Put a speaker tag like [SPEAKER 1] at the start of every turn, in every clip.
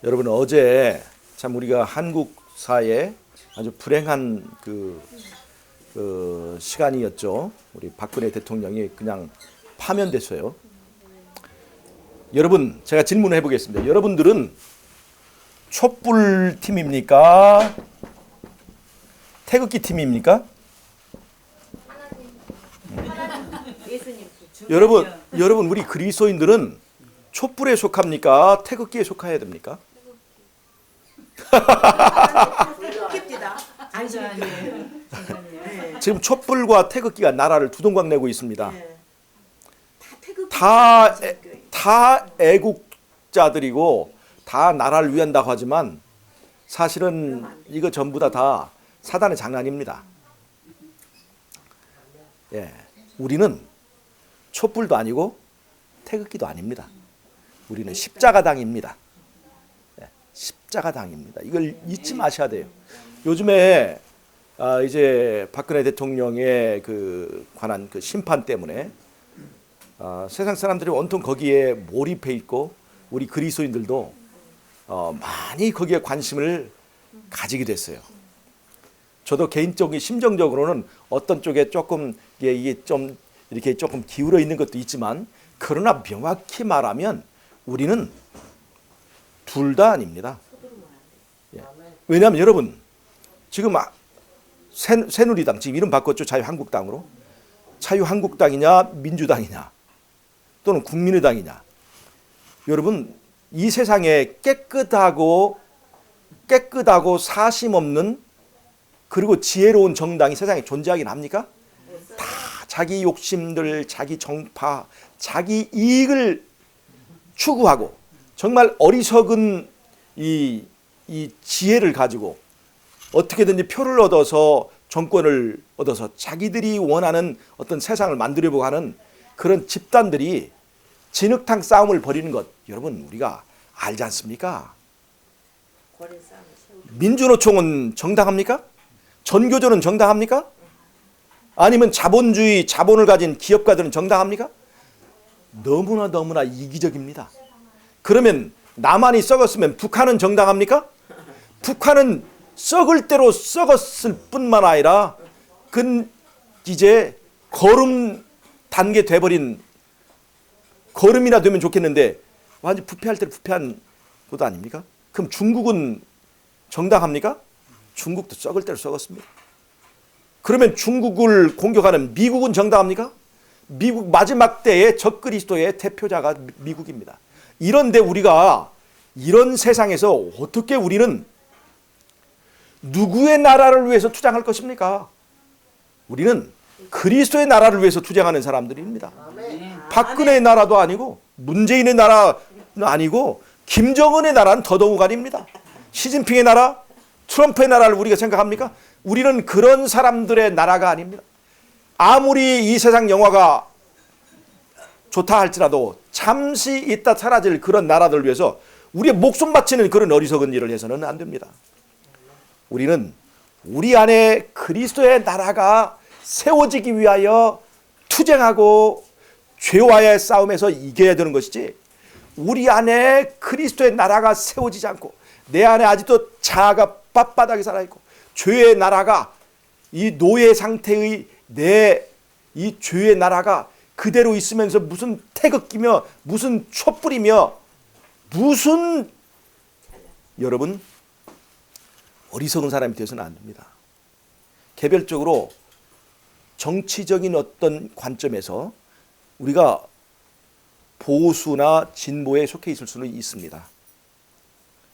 [SPEAKER 1] 여러분 어제 참 우리가 한국사에 아주 불행한 그 시간이었죠. 우리 박근혜 대통령이 그냥 파면됐어요. 여러분 제가 질문을 해보겠습니다. 여러분들은 촛불 팀입니까? 태극기 팀입니까? 여러분 우리 그리스도인들은 촛불에 속합니까? 태극기에 속해야 됩니까? 지금 촛불과 태극기가 나라를 두동강 내고 있습니다. 다 애국자들이고 다 나라를 위한다고 하지만 사실은 이거 전부 다 사단의 장난입니다. 예, 우리는 촛불도 아니고 태극기도 아닙니다. 우리는 십자가당입니다. 예, 십자가당입니다. 이걸 잊지 마셔야 돼요. 요즘에 이제 박근혜 대통령의 관한 그 심판 때문에 세상 사람들이 온통 거기에 몰입해 있고 우리 그리스도인들도 많이 거기에 관심을 가지게 됐어요. 저도 개인적인 심정적으로는 어떤 쪽에 조금 이게 좀 이렇게 조금 기울어 있는 것도 있지만 그러나 명확히 말하면 우리는 둘 다 아닙니다. 예. 왜냐하면 여러분 지금 새누리당 지금 이름 바꿨죠. 자유한국당으로. 자유한국당이냐 민주당이냐 또는 국민의당이냐. 여러분 이 세상에 깨끗하고 사심 없는 그리고 지혜로운 정당이 세상에 존재하긴 합니까? 다 자기 욕심들, 자기 정파, 자기 이익을 추구하고 정말 어리석은 이 지혜를 가지고 어떻게든지 표를 얻어서 정권을 얻어서 자기들이 원하는 어떤 세상을 만들려고 하는 그런 집단들이 진흙탕 싸움을 벌이는 것 여러분 우리가 알지 않습니까? 민주노총은 정당합니까? 전교조는 정당합니까? 아니면 자본주의, 자본을 가진 기업가들은 정당합니까? 너무나 이기적입니다. 그러면 남한이 썩었으면 북한은 정당합니까? 북한은 썩을 대로 썩었을 뿐만 아니라 이제 거름 단계 돼버린 거름이나 되면 좋겠는데 완전 부패할 대로 부패한 것도 아닙니까? 그럼 중국은 정당합니까? 중국도 썩을 대로 썩었습니다. 그러면 중국을 공격하는 미국은 정당합니까? 미국 마지막 때의 적그리스도의 대표자가 미국입니다. 이런데 우리가 이런 세상에서 어떻게 우리는 누구의 나라를 위해서 투쟁할 것입니까? 우리는 그리스도의 나라를 위해서 투쟁하는 사람들입니다. 박근혜의 나라도 아니고 문재인의 나라는 아니고 김정은의 나라는 더더욱 아닙니다. 시진핑의 나라, 트럼프의 나라를 우리가 생각합니까? 우리는 그런 사람들의 나라가 아닙니다. 아무리 이 세상 영화가 좋다 할지라도 잠시 있다 사라질 그런 나라들을 위해서 우리의 목숨 바치는 그런 어리석은 일을 해서는 안 됩니다. 우리는 우리 안에 그리스도의 나라가 세워지기 위하여 투쟁하고 죄와의 싸움에서 이겨야 되는 것이지 우리 안에 그리스도의 나라가 세워지지 않고 내 안에 아직도 자아가 빳빳하게 살아있고 죄의 나라가 이 노예 상태의 내 이 죄의 나라가 그대로 있으면서 무슨 태극기며 무슨 촛불이며 무슨 여러분 어리석은 사람이 되어서는 안 됩니다. 개별적으로 정치적인 어떤 관점에서 우리가 보수나 진보에 속해 있을 수는 있습니다.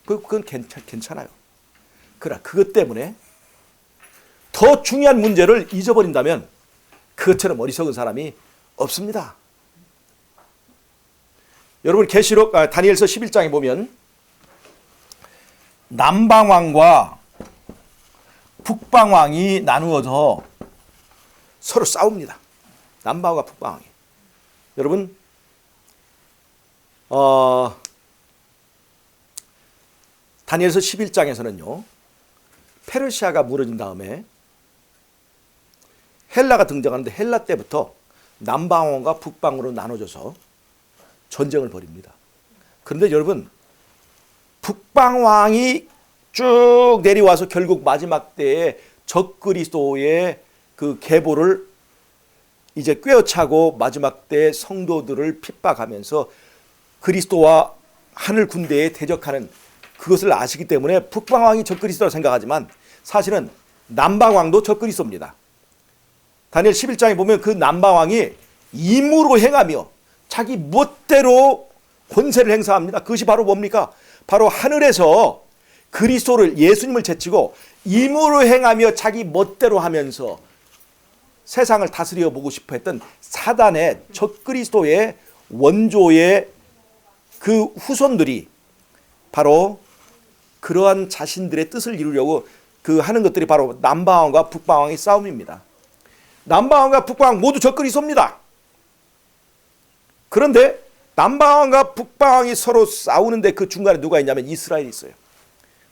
[SPEAKER 1] 그건 괜찮아요. 그러나 그것 때문에 더 중요한 문제를 잊어버린다면 그것처럼 어리석은 사람이 없습니다. 여러분 계시록 다니엘서 11장에 보면 남방왕과 북방왕이 나누어서 서로 싸웁니다. 남방왕과 북방왕이. 여러분 다니엘서 11장에서는요. 페르시아가 무너진 다음에 헬라가 등장하는데 헬라 때부터 남방왕과 북방으로 나눠져서 전쟁을 벌입니다. 그런데 여러분 북방왕이 쭉 내려와서 결국 마지막 때에 적그리스도의 그 계보를 이제 꿰어차고 마지막 때 성도들을 핍박하면서 그리스도와 하늘 군대에 대적하는 그것을 아시기 때문에 북방왕이 적그리스도라고 생각하지만 사실은 남방왕도 적그리스도입니다. 다니엘 11장에 보면 그 남방왕이 임으로 행하며 자기 멋대로 권세를 행사합니다. 그것이 바로 뭡니까? 바로 하늘에서 그리스도를 예수님을 제치고 임으로 행하며 자기 멋대로 하면서 세상을 다스려 보고 싶어 했던 사단의 적그리스도의 원조의 그 후손들이 바로 그러한 자신들의 뜻을 이루려고 그 하는 것들이 바로 남방왕과 북방왕의 싸움입니다. 남방왕과 북방왕 모두 적그리스도입니다. 그런데 남방왕과 북방왕이 서로 싸우는데 그 중간에 누가 있냐면 이스라엘이 있어요.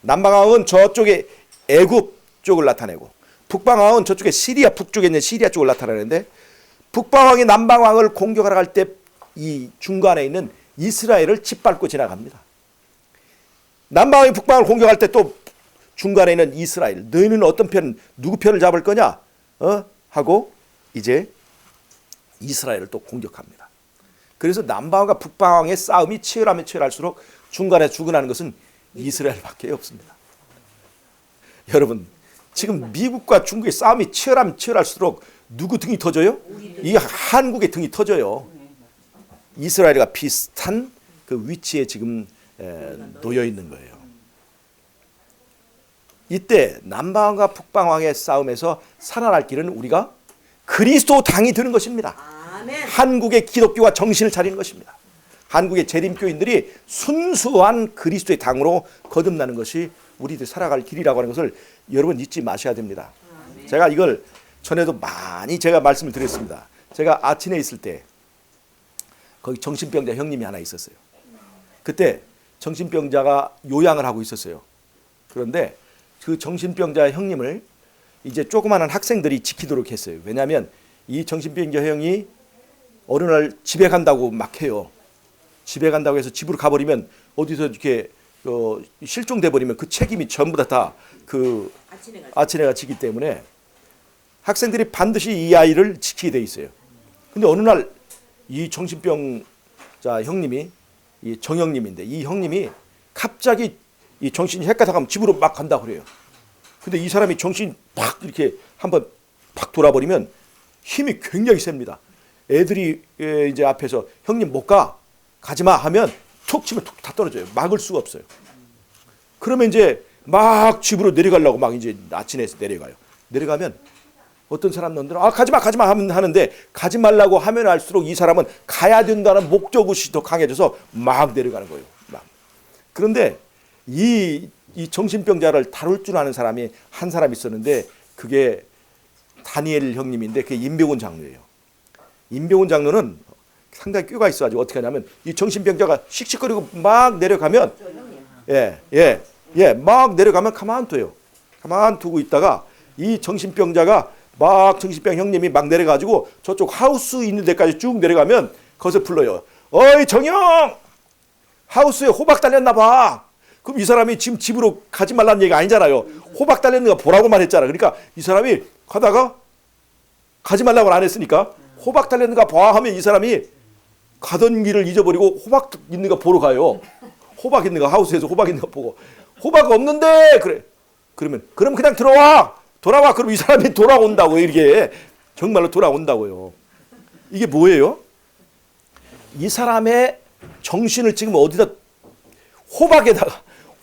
[SPEAKER 1] 남방왕은 저쪽에 애굽 쪽을 나타내고 북방왕은 저쪽에 시리아 북쪽에 있는 시리아 쪽을 나타내는데 북방왕이 남방왕을 공격하러 갈 때 이 중간에 있는 이스라엘을 짓밟고 지나갑니다. 남방왕이 북방왕을 공격할 때 또 중간에 있는 이스라엘, 너희는 어떤 편, 누구 편을 잡을 거냐? 하고 이제 이스라엘을 또 공격합니다. 그래서 남방왕과 북방왕의 싸움이 치열하면 치열할수록 중간에 죽어나는 것은 이스라엘밖에 없습니다. 여러분, 지금 미국과 중국의 싸움이 치열하면 치열할수록 누구 등이 터져요? 이 한국의 등이 터져요. 이스라엘과 비슷한 그 위치에 지금 놓여 있는 거예요. 이때 남방왕과 북방왕의 싸움에서 살아날 길은 우리가 그리스도 당이 되는 것입니다. 아멘. 한국의 기독교가 정신을 차리는 것입니다. 한국의 재림교인들이 순수한 그리스도의 당으로 거듭나는 것이 우리들 살아갈 길이라고 하는 것을 여러분 잊지 마셔야 됩니다. 아멘. 제가 이걸 전에도 많이 제가 말씀을 드렸습니다. 제가 아틴에 있을 때 거기 정신병자 형님이 하나 있었어요. 그때 정신병자가 요양을 하고 있었어요. 그런데 그 정신병자 형님을 이제 조그마한 학생들이 지키도록 했어요. 왜냐하면 이 정신병자 형이 어느 날 집에 간다고 막 해요. 집에 간다고 해서 집으로 가버리면 어디서 이렇게 실종돼 버리면 그 책임이 전부 다 그 아치네가 지기 때문에 학생들이 반드시 이 아이를 지키게 돼 있어요. 근데 어느 날 이 정신병자 형님이 이 정형님인데 이 형님이 갑자기 이 정신이 헷가닥하면 집으로 막 간다고 그래요. 근데 이 사람이 정신 팍 이렇게 한번 팍 돌아버리면 힘이 굉장히 셉니다. 애들이 이제 앞에서 형님 못 가, 가지마 하면 툭 치면 툭 다 떨어져요. 막을 수가 없어요. 그러면 이제 막 집으로 내려가려고 막 이제 아침에서 내려가요. 내려가면 어떤 사람들은 가지마 하는데 가지 말라고 하면 할수록 이 사람은 가야 된다는 목적의식이 더 강해져서 막 내려가는 거예요. 막. 그런데 이 정신병자를 다룰 줄 아는 사람이 한 사람 있었는데 그게 다니엘 형님인데 그게 임병훈 장로예요. 임병훈 장로는 상당히 꾀가 있어가지고 어떻게 하냐면 이 정신병자가 씩씩거리고 막 내려가면 막 내려가면 가만 둬요. 가만 두고 있다가 이 정신병자가 막 정신병 형님이 막 내려가지고 저쪽 하우스 있는 데까지 쭉 내려가면 거기서 불러요. 어이 정형! 하우스에 호박 달렸나 봐. 그럼 이 사람이 지금 집으로 가지 말라는 얘기가 아니잖아요. 호박 달렸는가 보라고만 했잖아. 그러니까 이 사람이 가다가 가지 말라고는 안 했으니까 호박 달렸는가 봐 하면 이 사람이 가던 길을 잊어버리고 호박 있는가 보러 가요. 호박 있는가 하우스에서 호박 있는가 보고 호박 없는데 그래. 그러면 그럼 그냥 돌아와. 그럼 이 사람이 돌아온다고 이게 정말로 돌아온다고요. 이게 뭐예요? 이 사람의 정신을 지금 어디다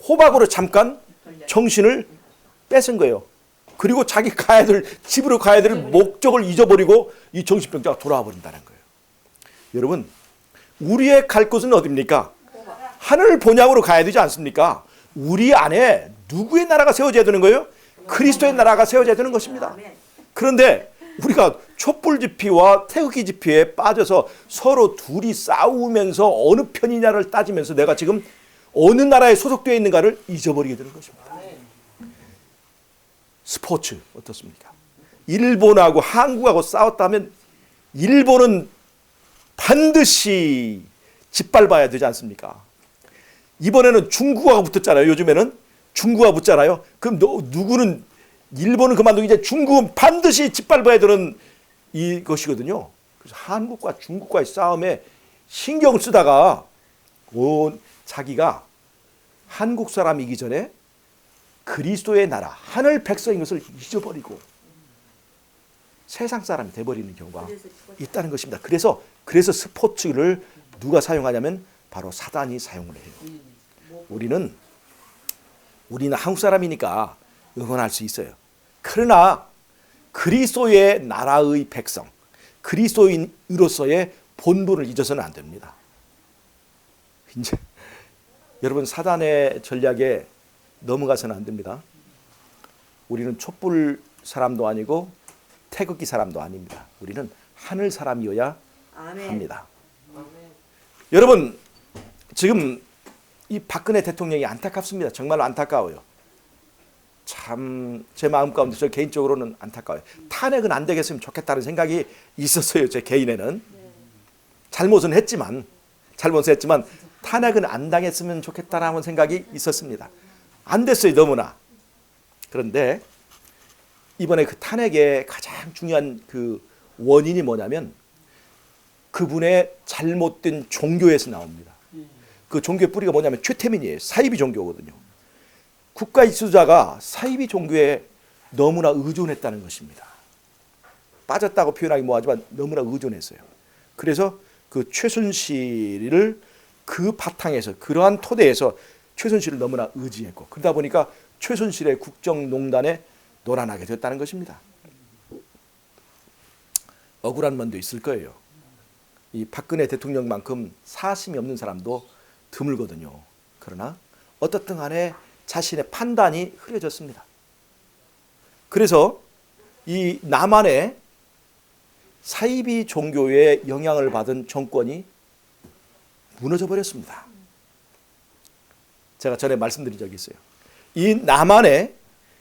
[SPEAKER 1] 호박으로 잠깐 정신을 뺏은 거예요. 그리고 자기 집으로 가야 될 목적을 잊어버리고 이 정신병자가 돌아와 버린다는 거예요. 여러분, 우리의 갈 곳은 어디입니까? 하늘 본향으로 가야 되지 않습니까? 우리 안에 누구의 나라가 세워져야 되는 거예요? 그리스도의 나라가 세워져야 되는 것입니다. 그런데 우리가 촛불 집회와 태극기 집회에 빠져서 서로 둘이 싸우면서 어느 편이냐를 따지면서 내가 지금 어느 나라에 소속되어 있는가를 잊어버리게 되는 것입니다. 스포츠 어떻습니까? 일본하고 한국하고 싸웠다면 일본은 반드시 짓밟아야 되지 않습니까? 이번에는 중국어가 붙었잖아요. 요즘에는 중국어가 붙잖아요. 그럼 누구는 일본은 그만두고 이제 중국은 반드시 짓밟아야 되는 이것이거든요. 그래서 한국과 중국과의 싸움에 신경을 쓰다가 자기가 한국 사람이기 전에 그리스도의 나라, 하늘 백성인 것을 잊어버리고 세상 사람이 돼버리는 경우가 있다는 것입니다. 그래서 스포츠를 누가 사용하냐면 바로 사단이 사용을 해요. 우리는 한국 사람이니까 응원할 수 있어요. 그러나 그리스도의 나라의 백성, 그리스도인으로서의 본분을 잊어서는 안 됩니다. 이제 여러분 사단의 전략에 넘어가서는 안 됩니다. 우리는 촛불 사람도 아니고 태극기 사람도 아닙니다. 우리는 하늘 사람이어야 합니다. 여러분 지금 이 박근혜 대통령이 안타깝습니다. 정말 안타까워요. 참 제 마음 가운데 저 개인적으로는 안타까워요. 탄핵은 안 되겠으면 좋겠다는 생각이 있었어요. 제 개인에는. 잘못은 했지만 탄핵은 안 당했으면 좋겠다라는 생각이 있었습니다. 안 됐어요. 너무나. 그런데 이번에 그 탄핵의 가장 중요한 그 원인이 뭐냐면 그분의 잘못된 종교에서 나옵니다. 그 종교의 뿌리가 뭐냐면 최태민이에요. 사이비 종교거든요. 국가 지도자가 사이비 종교에 너무나 의존했다는 것입니다. 빠졌다고 표현하기 뭐하지만 너무나 의존했어요. 그래서 그 최순실을 그 바탕에서 그러한 토대에서 최순실을 너무나 의지했고 그러다 보니까 최순실의 국정농단에 놀아나게 됐다는 것입니다. 억울한 면도 있을 거예요. 이 박근혜 대통령만큼 사심이 없는 사람도 드물거든요. 그러나 어떻든 간에 자신의 판단이 흐려졌습니다. 그래서 이 남한의 사이비 종교의 영향을 받은 정권이 무너져 버렸습니다. 제가 전에 말씀드린 적이 있어요. 이 남한의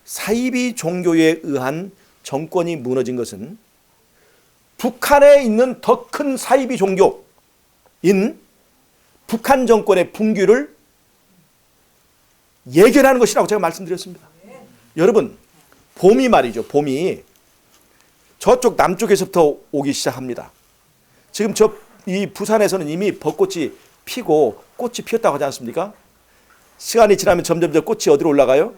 [SPEAKER 1] 사이비 종교에 의한 정권이 무너진 것은 북한에 있는 더 큰 사이비 종교인 북한 정권의 붕괴를 예견하는 것이라고 제가 말씀드렸습니다. 여러분 봄이 말이죠. 봄이 저쪽 남쪽에서부터 오기 시작합니다. 지금 이 부산에서는 이미 벚꽃이 피고 꽃이 피었다고 하지 않습니까? 시간이 지나면 점점 저 꽃이 어디로 올라가요?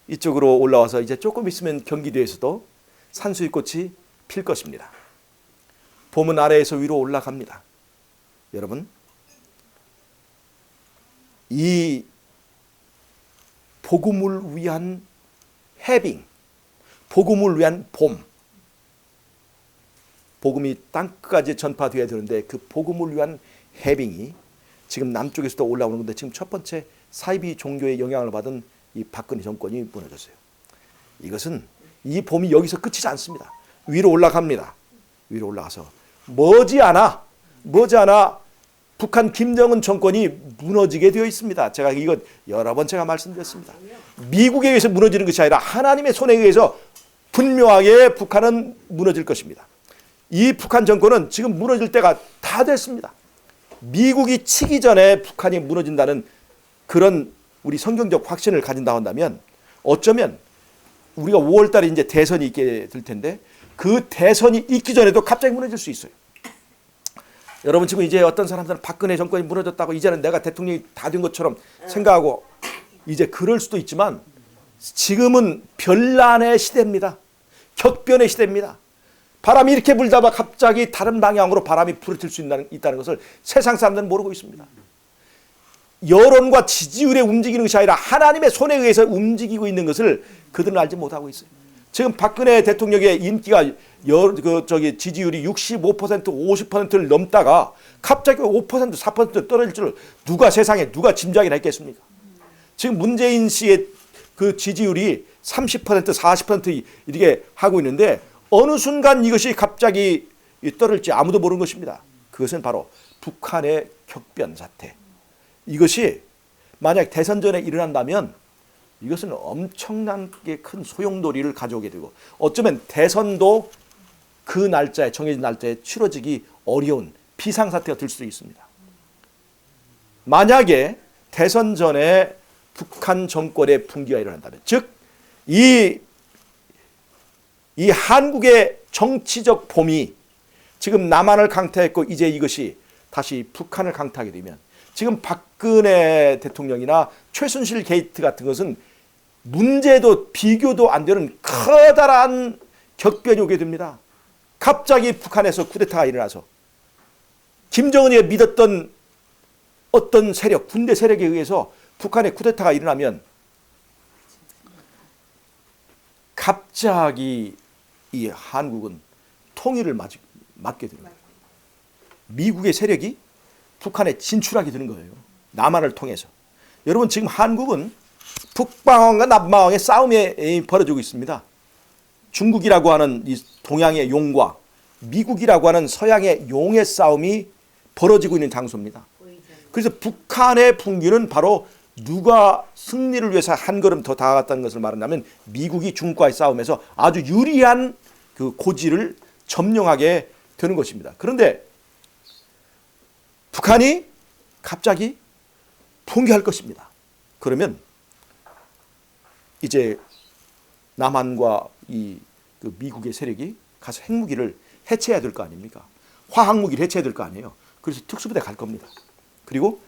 [SPEAKER 1] 이쪽으로 올라와서 이제 조금 있으면 경기도에서도 산수유꽃이 필 것입니다. 봄은 아래에서 위로 올라갑니다. 여러분 이 복음을 위한 해빙, 복음을 위한 봄, 복음이 땅끝까지 전파되어야 되는데 그 복음을 위한 해빙이 지금 남쪽에서도 올라오는 건데 지금 첫 번째 사이비 종교의 영향을 받은 이 박근혜 정권이 무너졌어요. 이것은 이 봄이 여기서 끝이지 않습니다. 위로 올라갑니다. 위로 올라가서 머지않아 북한 김정은 정권이 무너지게 되어 있습니다. 제가 이거 여러 번 제가 말씀드렸습니다. 미국에 의해서 무너지는 것이 아니라 하나님의 손에 의해서 분명하게 북한은 무너질 것입니다. 이 북한 정권은 지금 무너질 때가 다 됐습니다. 미국이 치기 전에 북한이 무너진다는 그런 우리 성경적 확신을 가진다 한다면 어쩌면 우리가 5월 달에 이제 대선이 있게 될 텐데 그 대선이 있기 전에도 갑자기 무너질 수 있어요. 여러분 지금 이제 어떤 사람들은 박근혜 정권이 무너졌다고 이제는 내가 대통령이 다 된 것처럼 생각하고 이제 그럴 수도 있지만 지금은 변란의 시대입니다. 격변의 시대입니다. 바람이 이렇게 불다가 갑자기 다른 방향으로 바람이 부르칠 수 있다는 것을 세상 사람들은 모르고 있습니다. 여론과 지지율에 움직이는 것이 아니라 하나님의 손에 의해서 움직이고 있는 것을 그들은 알지 못하고 있어요. 지금 박근혜 대통령의 인기가 지지율이 65%, 50%를 넘다가 갑자기 5%, 4% 떨어질 줄 누가 짐작이나 했겠습니까? 지금 문재인 씨의 그 지지율이 30%, 40% 이렇게 하고 있는데 어느 순간 이것이 갑자기 떨어질지 아무도 모르는 것입니다. 그것은 바로 북한의 격변 사태. 이것이 만약 대선 전에 일어난다면 이것은 엄청나게 큰 소용돌이를 가져오게 되고 어쩌면 대선도 그 날짜에 정해진 날짜에 치러지기 어려운 비상사태가 될 수도 있습니다. 만약에 대선 전에 북한 정권의 붕괴가 일어난다면, 즉 이 한국의 정치적 봄이 지금 남한을 강타했고 이제 이것이 다시 북한을 강타하게 되면, 지금 박근혜 대통령이나 최순실 게이트 같은 것은 문제도 비교도 안 되는 커다란 격변이 오게 됩니다. 갑자기 북한에서 쿠데타가 일어나서 김정은이 믿었던 어떤 세력, 군대 세력에 의해서 북한에 쿠데타가 일어나면 갑자기 이 한국은 통일을 맞게 되는 거예요. 미국의 세력이 북한에 진출하게 되는 거예요. 남한을 통해서. 여러분, 지금 한국은 북방어과 남방어의 싸움이 벌어지고 있습니다. 중국이라고 하는 이 동양의 용과 미국이라고 하는 서양의 용의 싸움이 벌어지고 있는 장소입니다. 그래서 북한의 붕괴는 바로 누가 승리를 위해서 한 걸음 더 다가갔다는 것을 말한다면, 미국이 중국과의 싸움에서 아주 유리한 그 고지를 점령하게 되는 것입니다. 그런데 북한이 갑자기 붕괴할 것입니다. 그러면 이제 남한과 그 미국의 세력이 가서 핵무기를 해체해야 될 거 아닙니까? 화학무기를 해체해야 될 거 아니에요. 그래서 특수부대 갈 겁니다. 그리고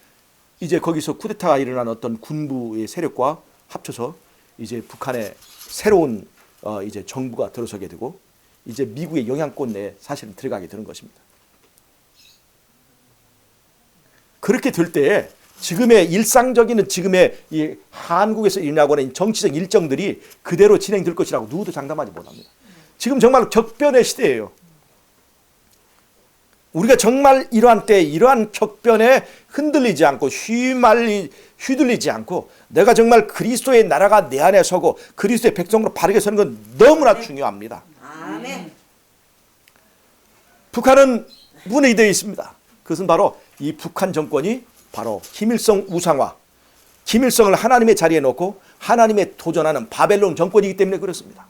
[SPEAKER 1] 이제 거기서 쿠데타가 일어난 어떤 군부의 세력과 합쳐서 이제 북한의 새로운 이제 정부가 들어서게 되고, 이제 미국의 영향권 내에 사실은 들어가게 되는 것입니다. 그렇게 될 때에 지금의 일상적인 지금의 이 한국에서 일어나고 있는 정치적 일정들이 그대로 진행될 것이라고 누구도 장담하지 못합니다. 지금 정말 격변의 시대예요. 우리가 정말 이러한 때, 이러한 격변에 흔들리지 않고 휘둘리지 않고 내가 정말 그리스도의 나라가 내 안에 서고 그리스도의 백성으로 바르게 서는 건 너무나 중요합니다.
[SPEAKER 2] 아멘.
[SPEAKER 1] 북한은 분해되어 있습니다. 그것은 바로 이 북한 정권이 바로 김일성 우상화, 김일성을 하나님의 자리에 놓고 하나님에 도전하는 바벨론 정권이기 때문에 그렇습니다.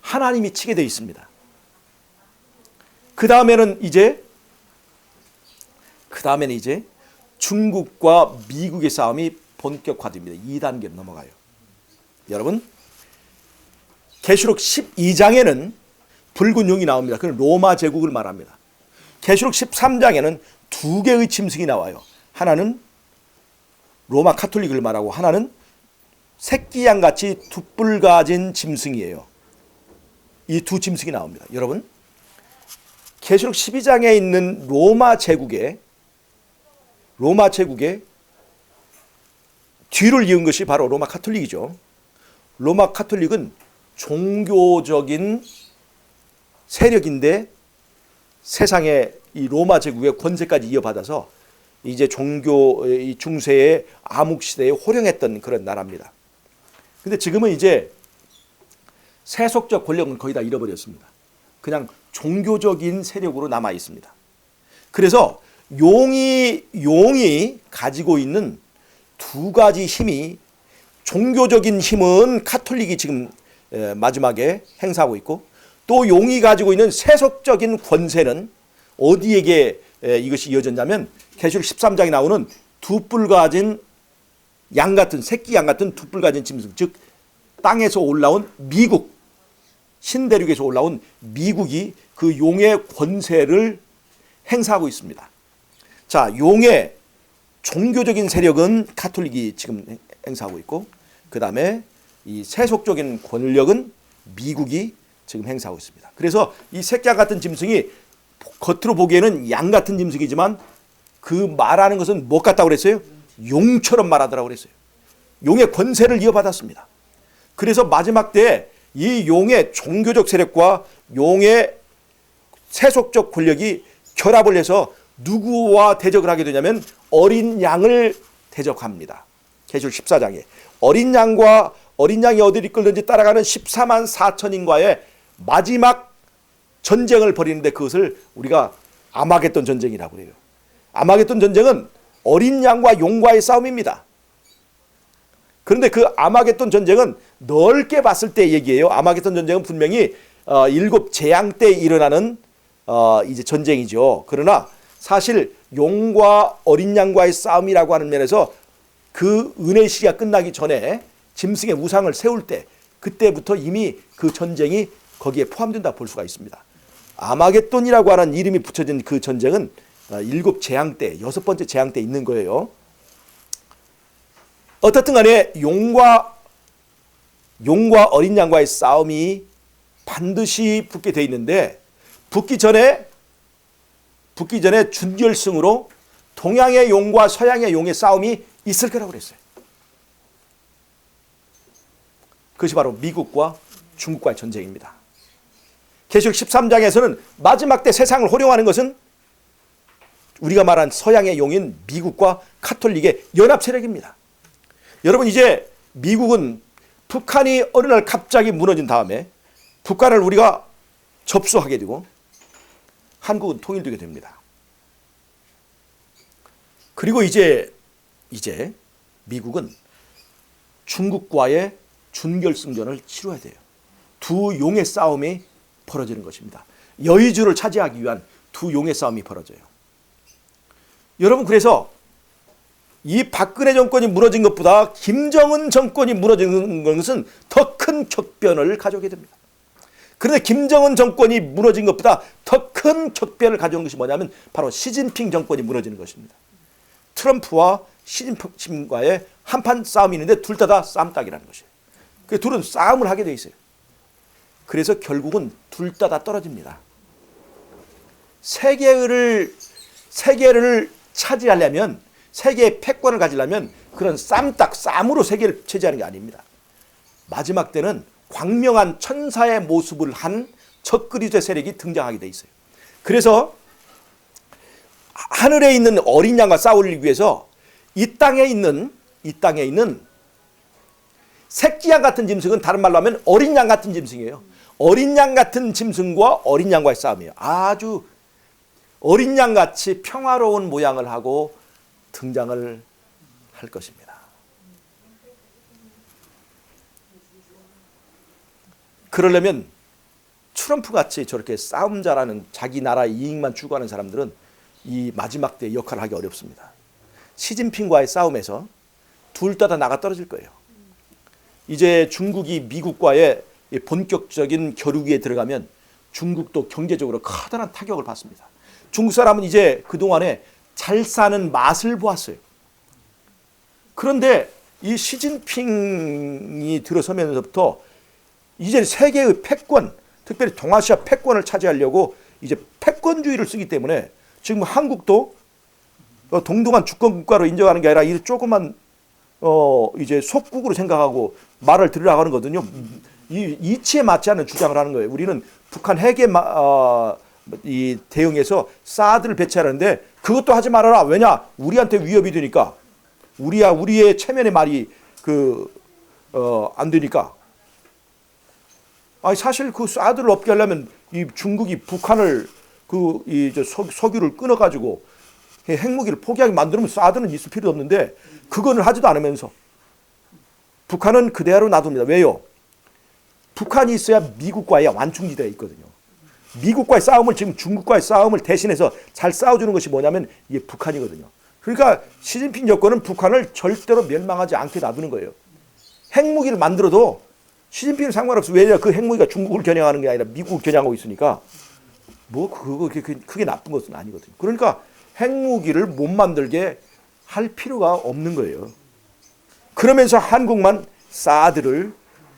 [SPEAKER 1] 하나님이 치게 되어 있습니다. 그 다음에는 이제 중국과 미국의 싸움이 본격화됩니다. 2단계로 넘어가요. 여러분, 계시록 12장에는 붉은 용이 나옵니다. 그건 로마 제국을 말합니다. 계시록 13장에는 두 개의 짐승이 나와요. 하나는 로마 카톨릭을 말하고 하나는 새끼양같이 두 뿔 가진 짐승이에요. 이 두 짐승이 나옵니다. 여러분, 계시록 12장에 있는 로마 제국의 뒤를 이은 것이 바로 로마 카톨릭이죠. 로마 카톨릭은 종교적인 세력인데 세상에 이 로마 제국의 권세까지 이어받아서 이제 종교 중세의 암흑 시대에 호령했던 그런 나라입니다. 근데 지금은 이제 세속적 권력은 거의 다 잃어버렸습니다. 그냥 종교적인 세력으로 남아 있습니다. 그래서 용이 가지고 있는 두 가지 힘이, 종교적인 힘은 카톨릭이 지금 마지막에 행사하고 있고, 또 용이 가지고 있는 세속적인 권세는 어디에게 이것이 이어졌냐면 계시록 13장에 나오는 두 뿔 가진 양 같은, 새끼 양 같은 두 뿔 가진 짐승, 즉 땅에서 올라온 미국, 신대륙에서 올라온 미국이 그 용의 권세를 행사하고 있습니다. 자, 용의 종교적인 세력은 카톨릭이 지금 행사하고 있고, 그 다음에 이 세속적인 권력은 미국이 지금 행사하고 있습니다. 그래서 이 새끼양 같은 짐승이 겉으로 보기에는 양 같은 짐승이지만 그 말하는 것은 뭐 같다고 그랬어요? 용처럼 말하더라고 그랬어요. 용의 권세를 이어받았습니다. 그래서 마지막 때에 이 용의 종교적 세력과 용의 세속적 권력이 결합을 해서 누구와 대적을 하게 되냐면 어린 양을 대적합니다. 계시록 14장에 어린 양이 어디를 이끌든지 따라가는 14만 4천인과의 마지막 전쟁을 벌이는데 그것을 우리가 아마겟돈 전쟁이라고 해요. 아마겟돈 전쟁은 어린 양과 용과의 싸움입니다. 그런데 그 아마겟돈 전쟁은 넓게 봤을 때 얘기예요. 아마겟돈 전쟁은 분명히 일곱 재앙 때 일어나는 이제 전쟁이죠. 그러나 사실 용과 어린 양과의 싸움이라고 하는 면에서 그 은혜의 시기가 끝나기 전에 짐승의 우상을 세울 때 그때부터 이미 그 전쟁이 거기에 포함된다 볼 수가 있습니다. 아마겟돈이라고 하는 이름이 붙여진 그 전쟁은 7 재앙 때, 6번째 재앙 때 있는 거예요. 어떻든 간에 용과 어린 양과의 싸움이 반드시 붙게 돼 있는데 붙기 전에 준결승으로 동양의 용과 서양의 용의 싸움이 있을 거라고 그랬어요. 그것이 바로 미국과 중국과의 전쟁입니다. 계시록 13장에서는 마지막 때 세상을 호령하는 것은 우리가 말한 서양의 용인 미국과 카톨릭의 연합 세력입니다. 여러분, 이제 미국은 북한이 어느 날 갑자기 무너진 다음에 북한을 우리가 접수하게 되고 한국은 통일되게 됩니다. 그리고 이제 미국은 중국과의 준결승전을 치러야 돼요. 두 용의 싸움이 벌어지는 것입니다. 여의주를 차지하기 위한 두 용의 싸움이 벌어져요. 여러분, 그래서 이 박근혜 정권이 무너진 것보다 김정은 정권이 무너지는 것은 더 큰 격변을 가져오게 됩니다. 그런데 김정은 정권이 무너진 것보다 더 큰 격변을 가져온 것이 뭐냐면 바로 시진핑 정권이 무너지는 것입니다. 트럼프와 시진핑과의 한판 싸움이 있는데 둘 다 쌈딱이라는 것이에요. 그 둘은 싸움을 하게 돼 있어요. 그래서 결국은 둘 다 떨어집니다. 세계를 차지하려면, 세계의 패권을 가지려면 그런 쌈으로 세계를 차지하는 게 아닙니다. 마지막 때는 광명한 천사의 모습을 한 적그리스도의 세력이 등장하게 돼 있어요. 그래서 하늘에 있는 어린 양과 싸우기 위해서 이 땅에 있는 새끼 양 같은 짐승은 다른 말로 하면 어린 양 같은 짐승이에요. 어린 양 같은 짐승과 어린 양과의 싸움이에요. 아주 어린 양같이 평화로운 모양을 하고 등장을 할 것입니다. 그러려면 트럼프같이 저렇게 싸움 잘하는 자기 나라 이익만 추구하는 사람들은 이 마지막 때 역할을 하기 어렵습니다. 시진핑과의 싸움에서 둘 다 나가 떨어질 거예요. 이제 중국이 미국과의 본격적인 겨루기에 들어가면 중국도 경제적으로 커다란 타격을 받습니다. 중국 사람은 이제 그동안에 잘 사는 맛을 보았어요. 그런데 이 시진핑이 들어서면서부터 이제 세계의 패권, 특별히 동아시아 패권을 차지하려고 이제 패권주의를 쓰기 때문에 지금 한국도 동등한 주권 국가로 인정하는 게 아니라 이 조그만 이제 속국으로 생각하고 말을 들으라고 하는 거거든요. 이 이치에 맞지 않는 주장을 하는 거예요. 우리는 북한 핵에 이 대응해서 사드를 배치하는데 그것도 하지 말아라. 왜냐? 우리한테 위협이 되니까. 우리의 체면의 말이 안 되니까. 아니 사실 그 사드를 없게 하려면 이 중국이 북한을 석유를 끊어가지고 핵무기를 포기하게 만들면 사드는 있을 필요 없는데 그거는 하지도 않으면서 북한은 그대로 놔둡니다. 왜요? 북한이 있어야 미국과의 완충지대에 있거든요. 미국과의 싸움을 지금 중국과의 싸움을 대신해서 잘 싸워주는 것이 뭐냐면 이게 북한이거든요. 그러니까 시진핑 정권은 북한을 절대로 멸망하지 않게 놔두는 거예요. 핵무기를 만들어도 시진핑은 상관없어. 왜냐? 그 핵무기가 중국을 겨냥하는 게 아니라 미국을 겨냥하고 있으니까 그거 크게 나쁜 것은 아니거든요. 그러니까 핵무기를 못 만들게 할 필요가 없는 거예요. 그러면서 한국만 사드를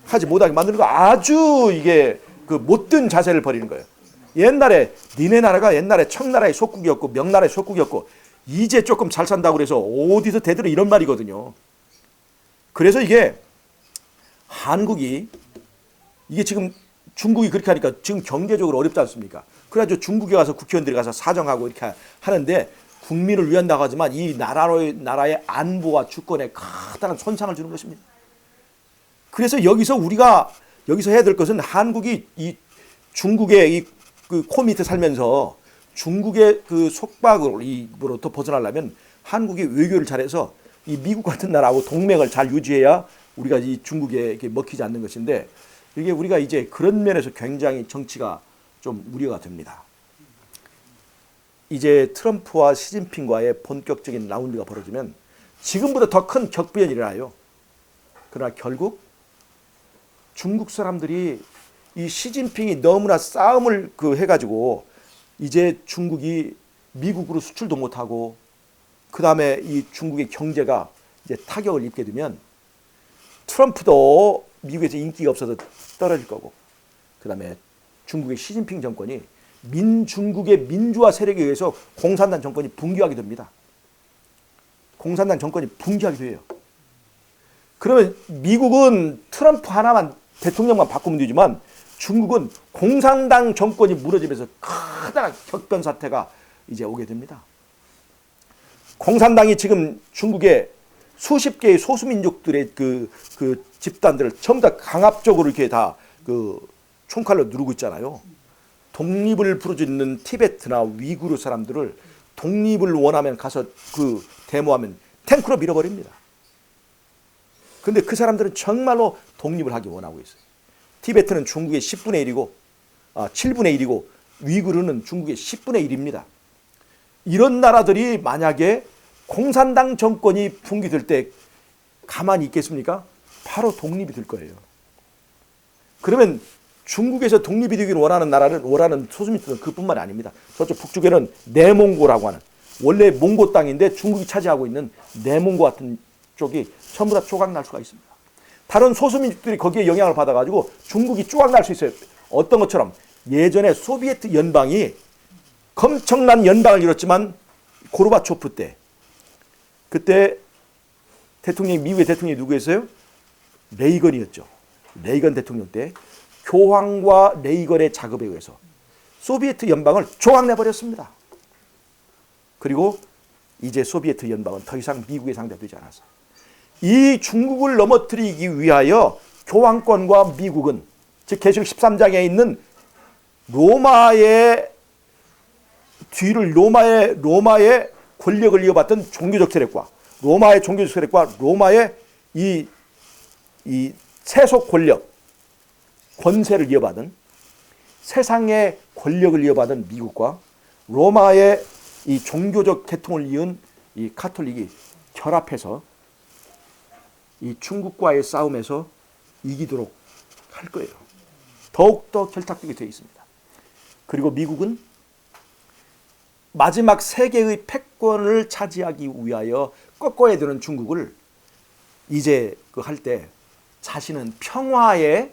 [SPEAKER 1] 하지 못하게 만드는 거 아주 이게 못된 자세를 벌이는 거예요. 옛날에 니네 나라가 옛날에 청나라의 속국이었고 명나라의 속국이었고 이제 조금 잘 산다고 그래서 어디서 대들어 이런 말이거든요. 그래서 이게 한국이 이게 지금 중국이 그렇게 하니까 지금 경제적으로 어렵지 않습니까? 그래가지고 중국에 가서 국회의원들이 가서 사정하고 이렇게 하는데 국민을 위한다고 하지만 이 나라의 안보와 주권에 커다란 손상을 주는 것입니다. 그래서 우리가 여기서 해야 될 것은 한국이 이 중국의 그 코 밑에 살면서 중국의 그 속박으로부터 벗어나려면 한국이 외교를 잘해서 이 미국 같은 나라하고 동맹을 잘 유지해야 우리가 이 중국에 먹히지 않는 것인데 이게 우리가 이제 그런 면에서 굉장히 정치가 좀 우려가 됩니다. 이제 트럼프와 시진핑과의 본격적인 라운드가 벌어지면 지금보다 더 큰 격변이 일어나요. 그러나 결국 중국 사람들이 이 시진핑이 너무나 싸움을 해가지고 이제 중국이 미국으로 수출도 못하고 그 다음에 이 중국의 경제가 이제 타격을 입게 되면 트럼프도 미국에서 인기가 없어서 떨어질 거고 그 다음에 중국의 시진핑 정권이 중국의 민주화 세력에 의해서 공산당 정권이 붕괴하게 됩니다. 공산당 정권이 붕괴하게 돼요. 그러면 미국은 트럼프 하나만 대통령만 바꾸면 되지만 중국은 공산당 정권이 무너지면서 커다란 격변 사태가 이제 오게 됩니다. 공산당이 지금 중국의 수십 개의 소수민족들의 그 집단들을 전부 다 강압적으로 이렇게 다 총칼로 누르고 있잖아요. 독립을 부르짖는 티베트나 위구르 사람들을 독립을 원하면 가서 데모하면 탱크로 밀어버립니다. 근데 그 사람들은 정말로 독립을 하기 원하고 있어요. 티베트는 중국의 10분의 1이고 7분의 1이고 위구르는 중국의 10분의 1입니다. 이런 나라들이 만약에 공산당 정권이 붕괴될 때 가만히 있겠습니까? 바로 독립이 될 거예요. 그러면 중국에서 독립이 되기를 원하는 소수민족은 그뿐만이 아닙니다. 저쪽 북쪽에는 내몽고라고 하는 원래 몽고 땅인데 중국이 차지하고 있는 내몽고 같은 쪽이 전부 다 조각날 수가 있습니다. 다른 소수민족들이 거기에 영향을 받아가지고 중국이 조각날 수 있어요. 어떤 것처럼 예전에 소비에트 연방이 엄청난 연방을 이뤘지만 고르바초프 때 그때 미국의 대통령이 누구였어요? 레이건이었죠. 레이건 대통령 때 교황과 레이건의 작업에 의해서 소비에트 연방을 조각내버렸습니다. 그리고 이제 소비에트 연방은 더 이상 미국의 상대가 되지 않았어요. 이 중국을 넘어뜨리기 위하여 교황권과 미국은 즉 계시록 13장에 있는 로마의 뒤를 로마의 권력을 이어받던 종교적 세력과 로마의 이 세속 권력 권세를 이어받은 세상의 권력을 이어받은 미국과 로마의 이 종교적 계통을 이은 이 카톨릭이 결합해서 이 중국과의 싸움에서 이기도록 할 거예요. 더욱더 결탁되게 되어 있습니다. 그리고 미국은 마지막 세계의 패권을 차지하기 위하여 꺾어야 되는 중국을 이제 할 때 자신은 평화의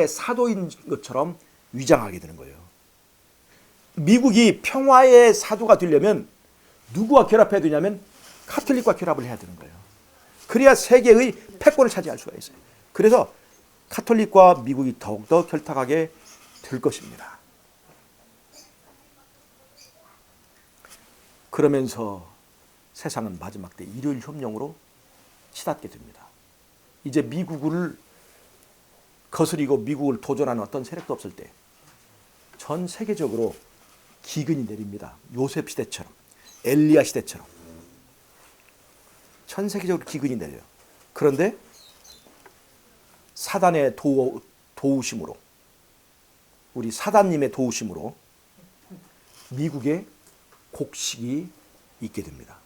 [SPEAKER 1] 사도인 것처럼 위장하게 되는 거예요. 미국이 평화의 사도가 되려면 누구와 결합해야 되냐면 카톨릭과 결합을 해야 되는 거예요. 그래야 세계의 패권을 차지할 수가 있어요. 그래서 카톨릭과 미국이 더욱더 결탁하게 될 것입니다. 그러면서 세상은 마지막 때 일요일 협령으로 치닫게 됩니다. 이제 미국을 거스리고 미국을 도전하는 어떤 세력도 없을 때 전 세계적으로 기근이 내립니다. 요셉 시대처럼 엘리야 시대처럼 전 세계적으로 기근이 내려요. 그런데 사단의 도우심으로 우리 사단님의 도우심으로 미국에 곡식이 있게 됩니다.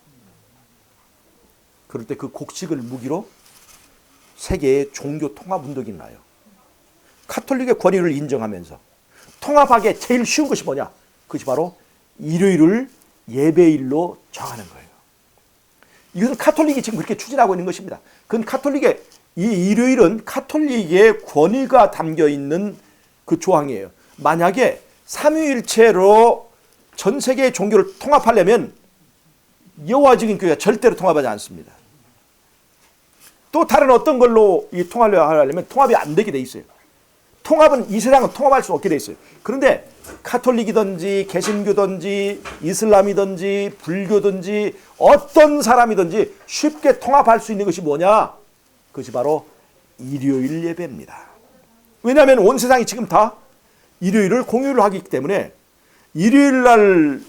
[SPEAKER 1] 그럴 때 그 곡식을 무기로 세계의 종교 통합 운동이 나요. 카톨릭의 권위를 인정하면서 통합하기에 제일 쉬운 것이 뭐냐? 그것이 바로 일요일을 예배일로 정하는 거예요. 이것은 카톨릭이 지금 그렇게 추진하고 있는 것입니다. 그건 카톨릭의 이 일요일은 카톨릭의 권위가 담겨 있는 그 조항이에요. 만약에 삼위일체로 전 세계의 종교를 통합하려면 여호와 증인 교회가 절대로 통합하지 않습니다. 또 다른 어떤 걸로 이 통합을 하려면 통합이 안 되게 돼 있어요. 통합은 이 세상은 통합할 수 없게 돼 있어요. 그런데 카톨릭이든지 개신교든지 이슬람이든지 불교든지 어떤 사람이든지 쉽게 통합할 수 있는 것이 뭐냐? 그것이 바로 일요일 예배입니다. 왜냐하면 온 세상이 지금 다 일요일을 공휴일로 하기 때문에 일요일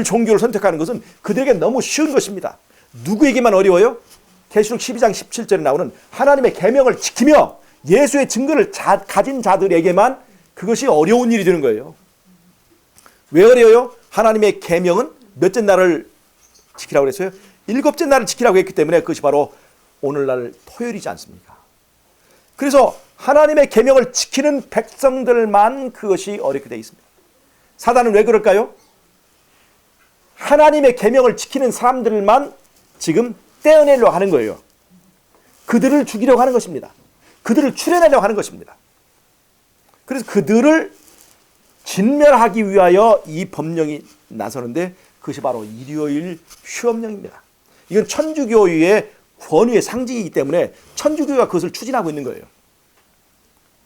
[SPEAKER 1] 종교를 선택하는 것은 그들에게 너무 쉬운 것입니다. 누구에게만 어려워요? 계시록 12장 17절에 나오는 하나님의 계명을 지키며 예수의 증거를 가진 자들에게만 그것이 어려운 일이 되는 거예요. 왜 어려워요? 하나님의 계명은 몇째 날을 지키라고 그랬어요? 일곱째 날을 지키라고 했기 때문에 그것이 바로 오늘날 토요일이지 않습니까? 그래서 하나님의 계명을 지키는 백성들만 그것이 어렵게 되어 있습니다. 사단은 왜 그럴까요? 하나님의 계명을 지키는 사람들만 지금 떼어내려고 하는 거예요. 그들을 죽이려고 하는 것입니다. 그들을 추려내려고 하는 것입니다. 그래서 그들을 진멸하기 위하여 이 법령이 나서는데 그것이 바로 일요일 휴업령입니다. 이건 천주교의 권위의 상징이기 때문에 천주교가 그것을 추진하고 있는 거예요.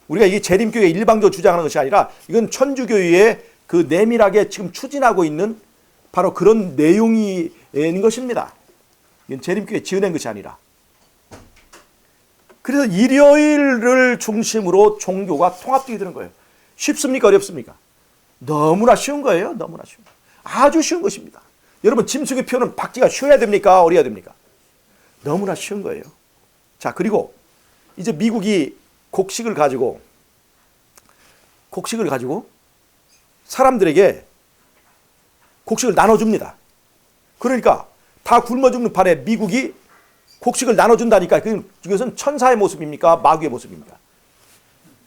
[SPEAKER 1] 우리가 이게 재림교회 일방적으로 주장하는 것이 아니라 이건 천주교의 그 내밀하게 지금 추진하고 있는 바로 그런 내용이 있는 것입니다. 이건 재림교회 지어낸 것이 아니라. 그래서 일요일을 중심으로 종교가 통합되게 되는 거예요. 쉽습니까? 어렵습니까? 너무나 쉬운 거예요. 너무나 쉬운 거예요. 아주 쉬운 것입니다. 여러분 짐승의 표는 박쥐가 쉬어야 됩니까? 어려야 됩니까? 너무나 쉬운 거예요. 자, 그리고 이제 미국이 곡식을 가지고 사람들에게 곡식을 나눠줍니다. 그러니까 다 굶어 죽는 판에 미국이 곡식을 나눠준다니까 이것은 천사의 모습입니까? 마귀의 모습입니까?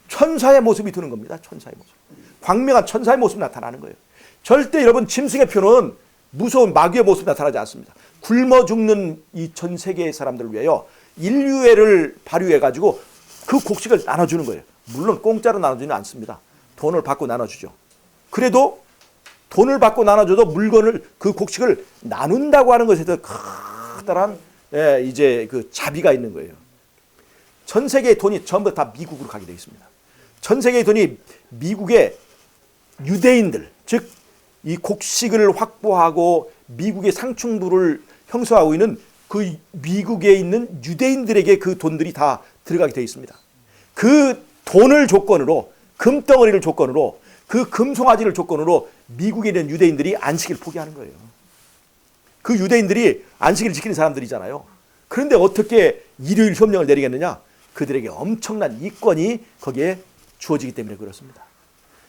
[SPEAKER 1] 천사의 모습이 드는 겁니다. 천사의 모습. 광명한 천사의 모습이 나타나는 거예요. 절대 여러분 짐승의 표는 무서운 마귀의 모습이 나타나지 않습니다. 굶어 죽는 이 전 세계의 사람들을 위하여 인류애를 발휘해가지고 그 곡식을 나눠주는 거예요. 물론 공짜로 나눠주지는 않습니다. 돈을 받고 나눠주죠. 그래도 돈을 받고 나눠줘도 물건을 그 곡식을 나눈다고 하는 것에 대해서 커다란 이제 그 자비가 있는 거예요. 전 세계의 돈이 전부 다 미국으로 가게 되어 있습니다. 전 세계의 돈이 미국의 유대인들, 즉 이 곡식을 확보하고 미국의 상층부를 형성하고 있는 그 미국에 있는 유대인들에게 그 돈들이 다 들어가게 되어 있습니다. 그 돈을 조건으로, 금덩어리를 조건으로, 그 금송아지를 조건으로 미국에 있는 유대인들이 안식을 포기하는 거예요. 그 유대인들이 안식일을 지키는 사람들이잖아요. 그런데 어떻게 일요일 협령을 내리겠느냐? 그들에게 엄청난 이권이 거기에 주어지기 때문에 그렇습니다.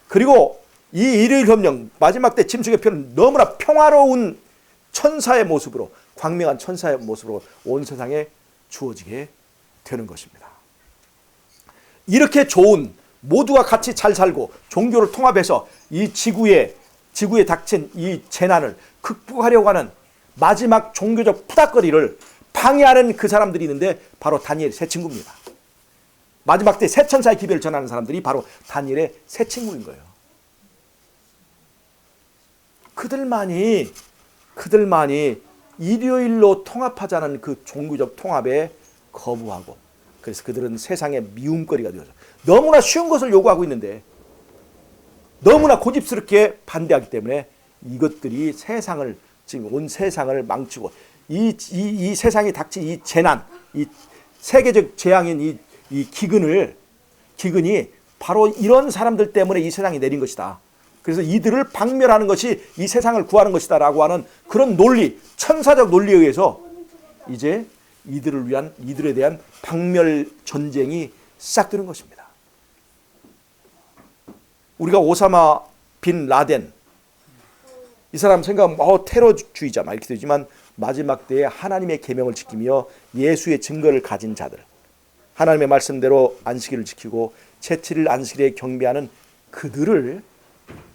[SPEAKER 1] 그리고 이 일요일 협령 마지막 때 짐승의 표는 너무나 평화로운 천사의 모습으로, 광명한 천사의 모습으로 온 세상에 주어지게 되는 것입니다. 이렇게 좋은, 모두가 같이 잘 살고 종교를 통합해서 이 지구에 닥친 이 재난을 극복하려고 하는 마지막 종교적 푸닥거리를 방해하는 그 사람들이 있는데 바로 다니엘의 세 친구입니다. 마지막 때 새 천사의 기별을 전하는 사람들이 바로 다니엘의 세 친구인 거예요. 그들만이 일요일로 통합하자는 그 종교적 통합에 거부하고, 그래서 그들은 세상의 미움거리가 되어서 너무나 쉬운 것을 요구하고 있는데 너무나 고집스럽게 반대하기 때문에 이것들이 세상을, 지금 온 세상을 망치고 이 세상에 닥친 이 재난, 이 세계적 재앙인 이 기근이 바로 이런 사람들 때문에 이 세상에 내린 것이다. 그래서 이들을 박멸하는 것이 이 세상을 구하는 것이다 라고 하는 그런 논리, 천사적 논리에 의해서 이제 이들에 대한 박멸 전쟁이 시작되는 것입니다. 우리가 오사마 빈 라덴, 이 사람 생각하면 테러주의자 막 이렇게 되지만 마지막 때에 하나님의 계명을 지키며 예수의 증거를 가진 자들, 하나님의 말씀대로 안식일을 지키고 제7일 안식일에 경배하는 그들을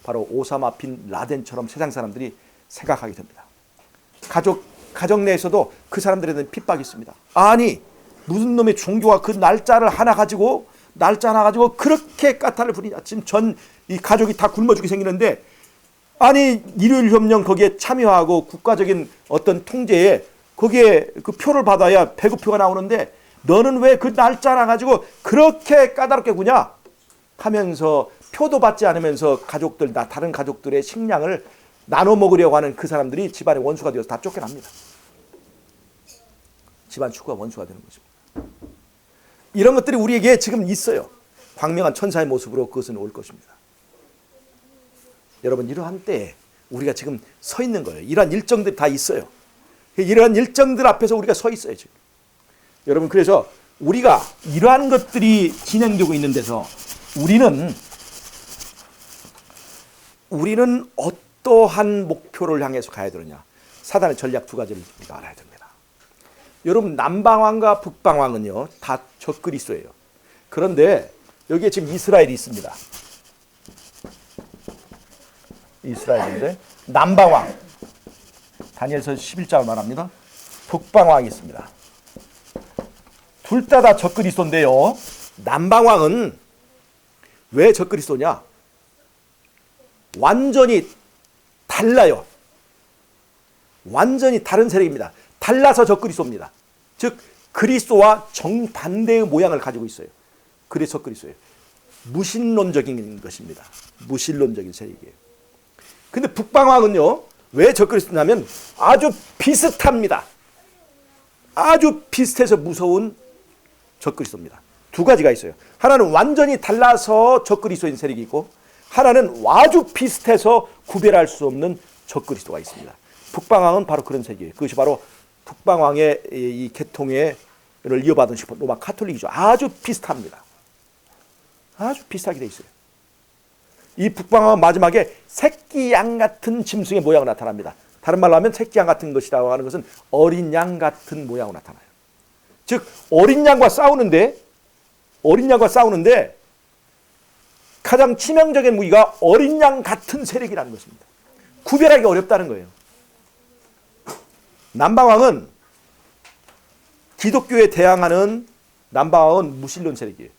[SPEAKER 1] 바로 오사마 빈 라덴처럼 세상 사람들이 생각하게 됩니다. 가정 내에서도 그 사람들에 대한 핍박이 있습니다. 아니 무슨 놈의 종교가 그 날짜 하나 가지고 그렇게 까탈을 부리냐. 지금 이 가족이 다 굶어 죽게 생기는데, 아니 일요일 협령 거기에 참여하고 국가적인 어떤 통제에 거기에 그 표를 받아야 배급표가 나오는데 너는 왜 그 날짜 하나 가지고 그렇게 까다롭게 구냐 하면서 표도 받지 않으면서 다른 가족들의 식량을 나눠 먹으려고 하는 그 사람들이 집안의 원수가 되어서 다 쫓겨납니다. 집안 축구가 원수가 되는 것입니다. 이런 것들이 우리에게 지금 있어요. 광명한 천사의 모습으로 그것은 올 것입니다. 여러분, 이러한 때에 우리가 지금 서 있는 거예요. 이러한 일정들이 다 있어요. 이러한 일정들 앞에서 우리가 서 있어요, 지금. 여러분, 그래서 우리가 이러한 것들이 진행되고 있는 데서 우리는 어떠한 목표를 향해서 가야 되느냐. 사단의 전략 두 가지를 우리가 알아야 됩니다. 여러분, 남방왕과 북방왕은요 다 적그리스도예요. 그런데 여기에 지금 이스라엘이 있습니다. 이스라엘인데 남방왕, 다니엘서 11장을 말합니다. 북방왕이 있습니다. 둘 다 적그리스도인데요, 남방왕은 왜 적그리스도냐? 완전히 달라요. 완전히 다른 세력입니다. 달라서 적그리스도입니다. 즉 그리스도와 정반대의 모양을 가지고 있어요. 그래서 적그리스도예요. 무신론적인 것입니다. 무신론적인 세력이에요. 근데 북방왕은요 왜 적그리스도냐면 아주 비슷합니다. 아주 비슷해서 무서운 적그리스도입니다. 두 가지가 있어요. 하나는 완전히 달라서 적그리스도인 세력이 있고, 하나는 아주 비슷해서 구별할 수 없는 적그리스도가 있습니다. 북방왕은 바로 그런 세력이에요. 그것이 바로 북방왕의 이 계통을 이어받은 로마 카톨릭이죠. 아주 비슷합니다. 아주 비슷하게 돼 있어요. 이 북방왕은 마지막에 새끼 양 같은 짐승의 모양으로 나타납니다. 다른 말로 하면 새끼 양 같은 것이라고 하는 것은 어린 양 같은 모양으로 나타나요. 즉 어린 양과 싸우는데 가장 치명적인 무기가 어린 양 같은 세력이라는 것입니다. 구별하기 어렵다는 거예요. 남방왕은 기독교에 대항하는 남방왕은 무신론 세력이에요.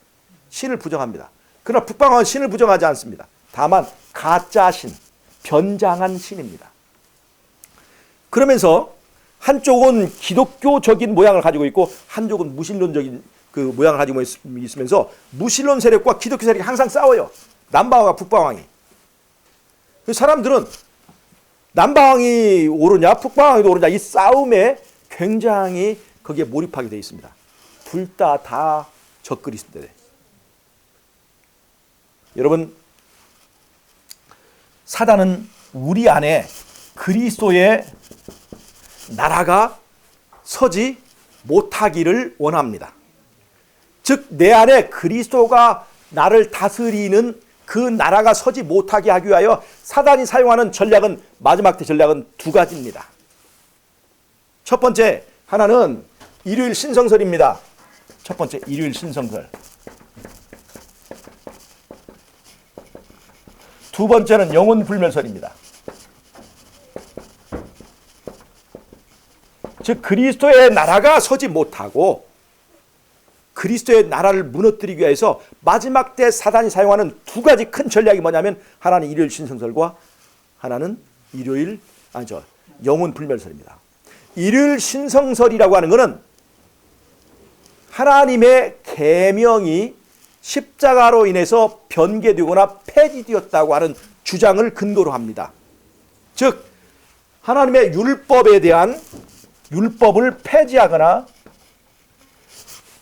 [SPEAKER 1] 신을 부정합니다. 그러나 북방왕은 신을 부정하지 않습니다. 다만 가짜 신, 변장한 신입니다. 그러면서 한쪽은 기독교적인 모양을 가지고 있고 한쪽은 무신론적인 그 모양을 가지고 있으면서 무신론 세력과 기독교 세력이 항상 싸워요. 남방왕과 북방왕이. 사람들은 남방왕이 오르냐 북방왕이 오르냐 이 싸움에 굉장히 거기에 몰입하게 되어 있습니다. 둘 다 적그리스도들. 여러분, 사단은 우리 안에 그리스도의 나라가 서지 못하기를 원합니다. 즉 내 안에 그리스도가 나를 다스리는 그 나라가 서지 못하게 하기 위하여 사단이 사용하는 전략은, 마지막 때 전략은 두 가지입니다. 첫 번째 하나는 일요일 신성설입니다. 첫 번째 일요일 신성설. 두 번째는 영혼 불멸설입니다. 즉 그리스도의 나라가 서지 못하고 그리스도의 나라를 무너뜨리기 위해서 마지막 때 사단이 사용하는 두 가지 큰 전략이 뭐냐면, 하나는 일요일 신성설과 하나는 영혼 불멸설입니다. 일요일 신성설이라고 하는 것은 하나님의 계명이 십자가로 인해서 변개되거나 폐지되었다고 하는 주장을 근거로 합니다. 즉 하나님의 율법에 대한 율법을 폐지하거나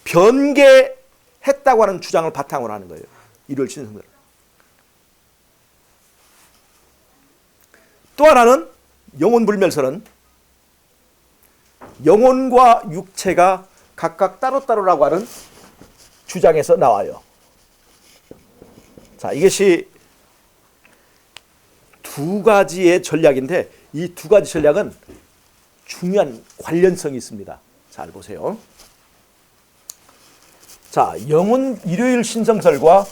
[SPEAKER 1] 변개했다고 하는 주장을 바탕으로 하는 거예요. 일요일 신성설. 또 하나는 영혼 불멸설은 영혼과 육체가 각각 따로따로라고 하는 주장에서 나와요. 자, 이것이 두 가지의 전략인데 이 두 가지 전략은 중요한 관련성이 있습니다. 잘 보세요. 자, 일요일 신성설과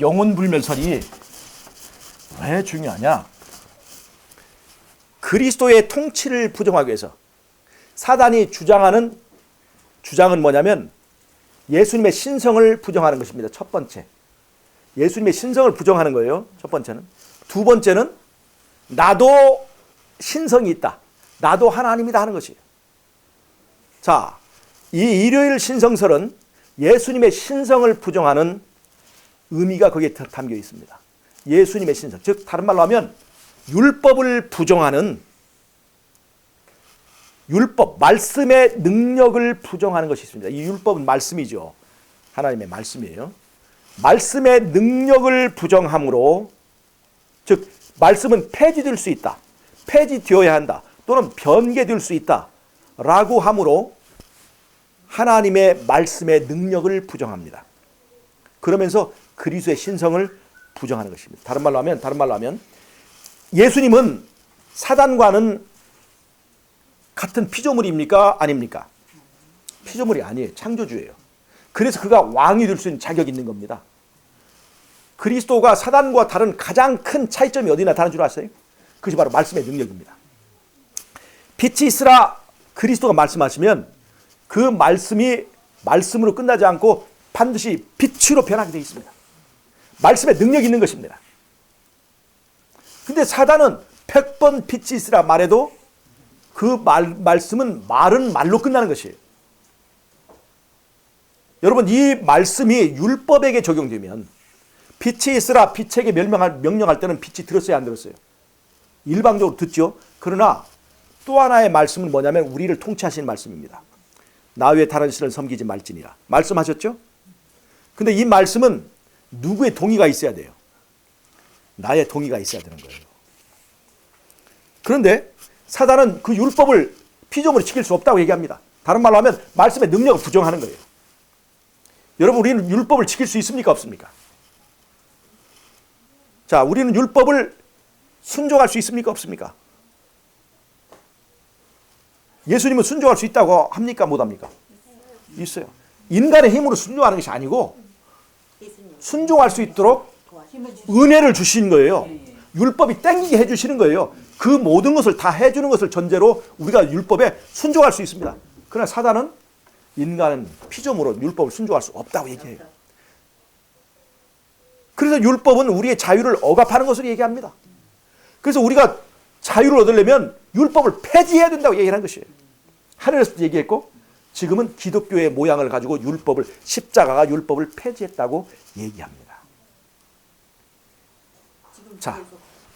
[SPEAKER 1] 영혼 불멸설이 왜 중요하냐? 그리스도의 통치를 부정하기 위해서 사단이 주장하는 주장은 뭐냐면 예수님의 신성을 부정하는 것입니다. 첫 번째. 예수님의 신성을 부정하는 거예요. 첫 번째는. 두 번째는 나도 신성이 있다. 나도 하나님이다 하는 것이에요. 자, 이 일요일 신성설은 예수님의 신성을 부정하는 의미가 거기에 담겨 있습니다. 예수님의 신성. 즉 다른 말로 하면 율법을 부정하는, 율법, 말씀의 능력을 부정하는 것이 있습니다. 이 율법은 말씀이죠. 하나님의 말씀이에요. 말씀의 능력을 부정함으로, 즉 말씀은 폐지될 수 있다, 폐지되어야 한다, 또는 변개될 수 있다 라고 함으로 하나님의 말씀의 능력을 부정합니다. 그러면서 그리스도의 신성을 부정하는 것입니다. 다른 말로 하면 예수님은 사단과는 같은 피조물입니까? 아닙니까? 피조물이 아니에요. 창조주예요. 그래서 그가 왕이 될 수 있는 자격이 있는 겁니다. 그리스도가 사단과 다른 가장 큰 차이점이 어디 나타나는 줄 아세요? 그것이 바로 말씀의 능력입니다. 빛이 있으라 그리스도가 말씀하시면 그 말씀이 말씀으로 끝나지 않고 반드시 빛으로 변하게 되어 있습니다. 말씀에 능력이 있는 것입니다. 근데 사단은 100번 빛이 있으라 말해도 그 말씀은 말은 말로 끝나는 것이에요. 여러분, 이 말씀이 율법에게 적용되면 빛이 있으라 빛에게 명령할 때는 빛이 들었어요, 안 들었어요? 일방적으로 듣죠. 그러나 또 하나의 말씀은 뭐냐면 우리를 통치하시는 말씀입니다. 나 외에 다른 신을 섬기지 말지니라 말씀하셨죠? 근데 이 말씀은 누구의 동의가 있어야 돼요? 나의 동의가 있어야 되는 거예요. 그런데 사단은 그 율법을 피조물이 지킬 수 없다고 얘기합니다. 다른 말로 하면 말씀의 능력을 부정하는 거예요. 여러분, 우리는 율법을 지킬 수 있습니까? 없습니까? 자, 우리는 율법을 순종할 수 있습니까? 없습니까? 예수님은 순종할 수 있다고 합니까? 못합니까? 있어요. 인간의 힘으로 순종하는 것이 아니고 순종할 수 있도록 은혜를 주시는 거예요. 율법이 땡기게 해주시는 거예요. 그 모든 것을 다 해주는 것을 전제로 우리가 율법에 순종할 수 있습니다. 그러나 사단은 인간은 피조물로 율법을 순종할 수 없다고 얘기해요. 그래서 율법은 우리의 자유를 억압하는 것을 얘기합니다. 그래서 우리가 자유를 얻으려면 율법을 폐지해야 된다고 얘기하는 것이에요. 하늘에서도 얘기했고 지금은 기독교의 모양을 가지고 십자가가 율법을 폐지했다고 얘기합니다. 자,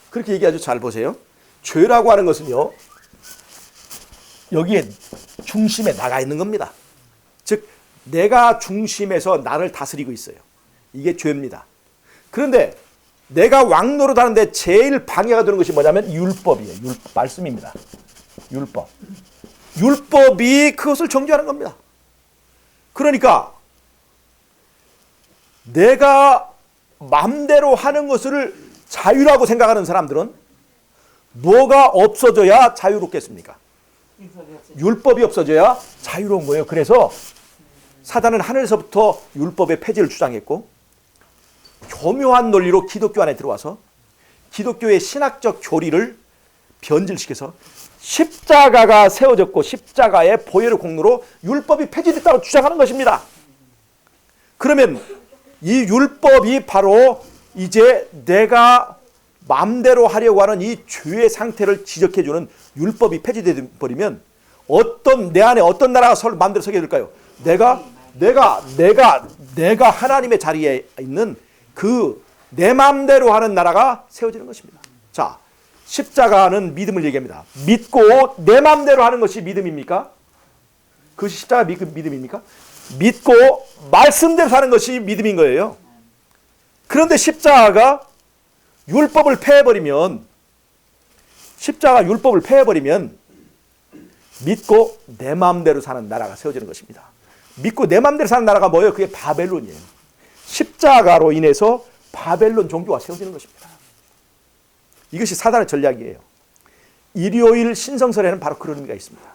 [SPEAKER 1] 그렇게 얘기하죠. 잘 보세요. 죄라고 하는 것은요, 여기에 중심에 나가 있는 겁니다. 즉 내가 중심에서 나를 다스리고 있어요. 이게 죄입니다. 그런데 내가 왕노릇 하는데 제일 방해가 되는 것이 뭐냐면 율법이에요. 말씀입니다. 율법이 그것을 정죄하는 겁니다. 그러니까 내가 마음대로 하는 것을 자유라고 생각하는 사람들은 뭐가 없어져야 자유롭겠습니까? 율법이 없어져야 자유로운 거예요. 그래서 사단은 하늘에서부터 율법의 폐지를 주장했고 교묘한 논리로 기독교 안에 들어와서 기독교의 신학적 교리를 변질시켜서 십자가가 세워졌고 십자가의 보혈의 공로로 율법이 폐지됐다고 주장하는 것입니다. 그러면 이 율법이 바로 이제 내가 마음대로 하려고 하는 이 죄의 상태를 지적해주는 율법이 폐지되어 버리면 내 안에 어떤 나라가 마음대로 서게 될까요? 내가 하나님의 자리에 있는 그 내 마음대로 하는 나라가 세워지는 것입니다. 자, 십자가는 믿음을 얘기합니다. 믿고 내 마음대로 하는 것이 믿음입니까? 그것이 십자가 믿음입니까? 믿고 말씀대로 사는 것이 믿음인 거예요. 그런데 십자가가 율법을 폐해버리면 믿고 내 마음대로 사는 나라가 세워지는 것입니다. 믿고 내 마음대로 사는 나라가 뭐예요? 그게 바벨론이에요. 십자가로 인해서 바벨론 종교가 세워지는 것입니다. 이것이 사단의 전략이에요. 일요일 신성설에는 바로 그런 의미가 있습니다.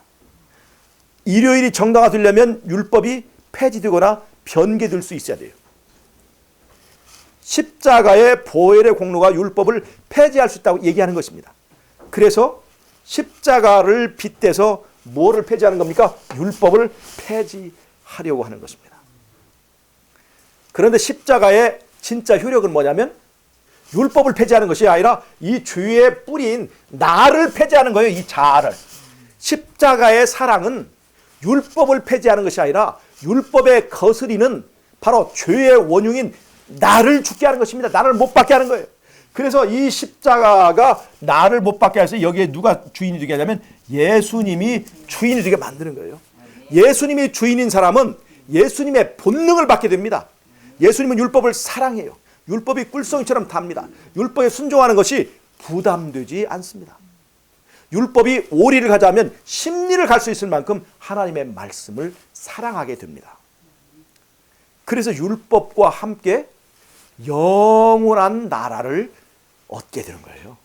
[SPEAKER 1] 일요일이 정당화되려면 율법이 폐지되거나 변개될 수 있어야 돼요. 십자가의 보혈의 공로가 율법을 폐지할 수 있다고 얘기하는 것입니다. 그래서 십자가를 빗대서 뭐를 폐지하는 겁니까? 율법을 폐지하려고 하는 것입니다. 그런데 십자가의 진짜 효력은 뭐냐면 율법을 폐지하는 것이 아니라 이 죄의 뿌리인 나를 폐지하는 거예요. 이 자아를. 십자가의 사랑은 율법을 폐지하는 것이 아니라 율법에 거스리는 바로 죄의 원흉인 나를 죽게 하는 것입니다. 나를 못 받게 하는 거예요. 그래서 이 십자가가 나를 못 받게 해서 여기에 누가 주인이 되게 하냐면 예수님이 주인이 되게 만드는 거예요. 예수님이 주인인 사람은 예수님의 본능을 받게 됩니다. 예수님은 율법을 사랑해요. 율법이 꿀송이처럼 답니다. 율법에 순종하는 것이 부담되지 않습니다. 율법이 오리를 가자면 심리를 갈 수 있을 만큼 하나님의 말씀을 사랑하게 됩니다. 그래서 율법과 함께 영원한 나라를 얻게 되는 거예요.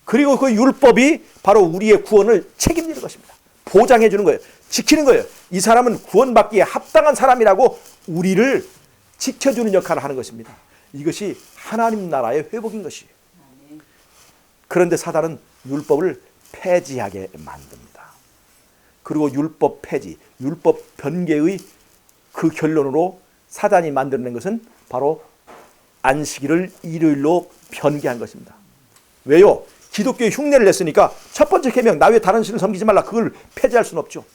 [SPEAKER 1] 그리고 그 율법이 바로 우리의 구원을 책임지는 것입니다. 보장해 주는 거예요. 지키는 거예요. 이 사람은 구원받기에 합당한 사람이라고 우리를 지켜주는 역할을 하는 것입니다. 이것이 하나님 나라의 회복인 것이에요. 그런데 사단은 율법을 폐지하게 만듭니다. 그리고 율법 폐지, 율법 변개의 그 결론으로 사단이 만들어낸 것은 바로 안식일을 일요일로 변개한 것입니다. 왜요? 기독교에 흉내를 냈으니까 첫 번째 계명, 나 외에 다른 신을 섬기지 말라, 그걸 폐지할 수는 없죠.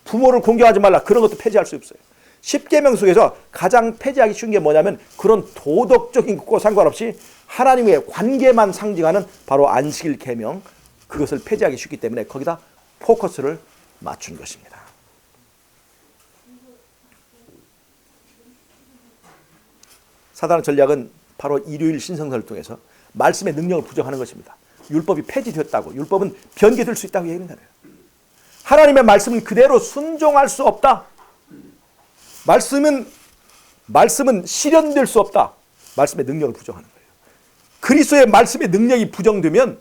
[SPEAKER 1] 부모를 공경하지 말라, 그런 것도 폐지할 수 없어요. 10계명 속에서 가장 폐지하기 쉬운 게 뭐냐면 그런 도덕적인 것과 상관없이 하나님의 관계만 상징하는 바로 안식일 계명, 그것을 폐지하기 쉽기 때문에 거기다 포커스를 맞춘 것입니다. 사단의 전략은 바로 일요일 신성설을 통해서 말씀의 능력을 부정하는 것입니다. 율법이 폐지되었다고, 율법은 변개될 수 있다고 얘기하는 거예요. 하나님의 말씀은 그대로 순종할 수 없다. 말씀은 실현될 수 없다. 말씀의 능력을 부정하는 거예요. 그리스도의 말씀의 능력이 부정되면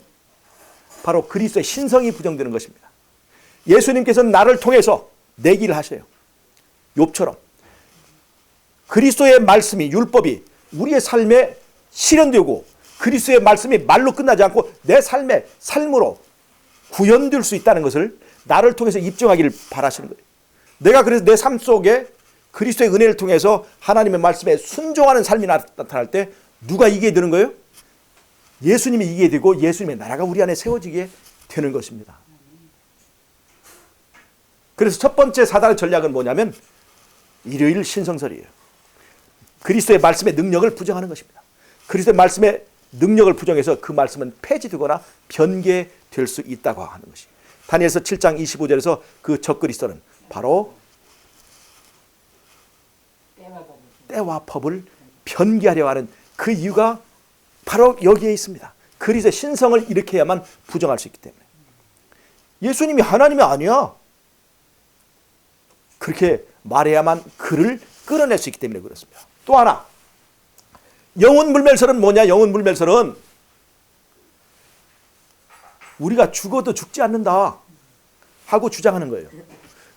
[SPEAKER 1] 바로 그리스도의 신성이 부정되는 것입니다. 예수님께서는 나를 통해서 내기를 하셔요. 욥처럼. 그리스도의 말씀이, 율법이 우리의 삶에 실현되고 그리스도의 말씀이 말로 끝나지 않고 내 삶의 삶으로 구현될 수 있다는 것을 나를 통해서 입증하기를 바라시는 거예요. 내가 그래서 내 삶 속에 그리스도의 은혜를 통해서 하나님의 말씀에 순종하는 삶이 나타날 때 누가 이기게 되는 거예요? 예수님이 이기게 되고 예수님의 나라가 우리 안에 세워지게 되는 것입니다. 그래서 첫 번째 사단의 전략은 뭐냐면 일요일 신성설이에요. 그리스도의 말씀의 능력을 부정하는 것입니다. 그리스도의 말씀의 능력을 부정해서 그 말씀은 폐지되거나 변개될 수 있다고 하는 것이. 다니엘서 7장 25절에서 그 적그리스도는 바로 때와 법을 변개하려 하는 그 이유가 바로 여기에 있습니다. 그리스도의 신성을 일으켜야만 부정할 수 있기 때문에. 예수님이 하나님이 아니야. 그렇게 말해야만 그를 끌어낼 수 있기 때문에 그렇습니다. 또 하나, 영혼불멸설은 뭐냐? 영혼불멸설은 우리가 죽어도 죽지 않는다 하고 주장하는 거예요.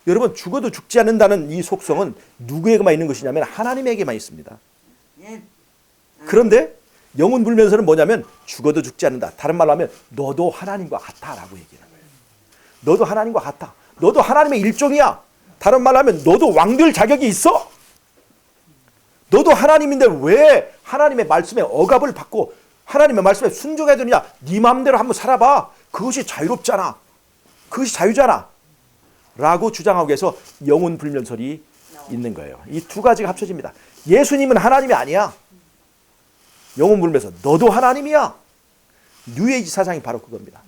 [SPEAKER 1] 여러분, 죽어도 죽지 않는다는 이 속성은 누구에게만 있는 것이냐면 하나님에게만 있습니다. 그런데 영혼불멸설은 뭐냐면 죽어도 죽지 않는다. 다른 말로 하면 너도 하나님과 같다라고 얘기하는 거예요. 너도 하나님과 같다. 너도 하나님의 일종이야. 다른 말로 하면 너도 왕될 자격이 있어. 너도 하나님인데 왜 하나님의 말씀에 억압을 받고 하나님의 말씀에 순종해야 되느냐? 네 마음대로 한번 살아봐. 그것이 자유롭잖아. 그것이 자유잖아. 라고 주장하기 위해서 영혼불멸설이 있는 거예요. 이 두 가지가 합쳐집니다. 예수님은 하나님이 아니야. 영혼불멸설. 너도 하나님이야. 뉴에이지 사상이 바로 그겁니다.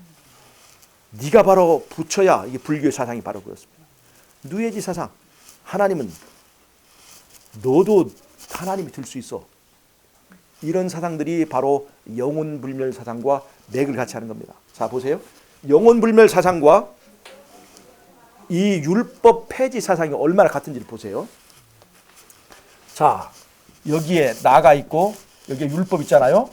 [SPEAKER 1] 네가 바로 부처야. 이게 불교의 사상이 바로 그렇습니다. 뉴에이지 사상. 하나님은 너도 하나님이 될 수 있어. 이런 사상들이 바로 영혼불멸 사상과 맥을 같이 하는 겁니다. 자, 보세요. 영혼불멸 사상과 이 율법 폐지 사상이 얼마나 같은지를 보세요. 자, 여기에 나가 있고 여기에 율법 있잖아요.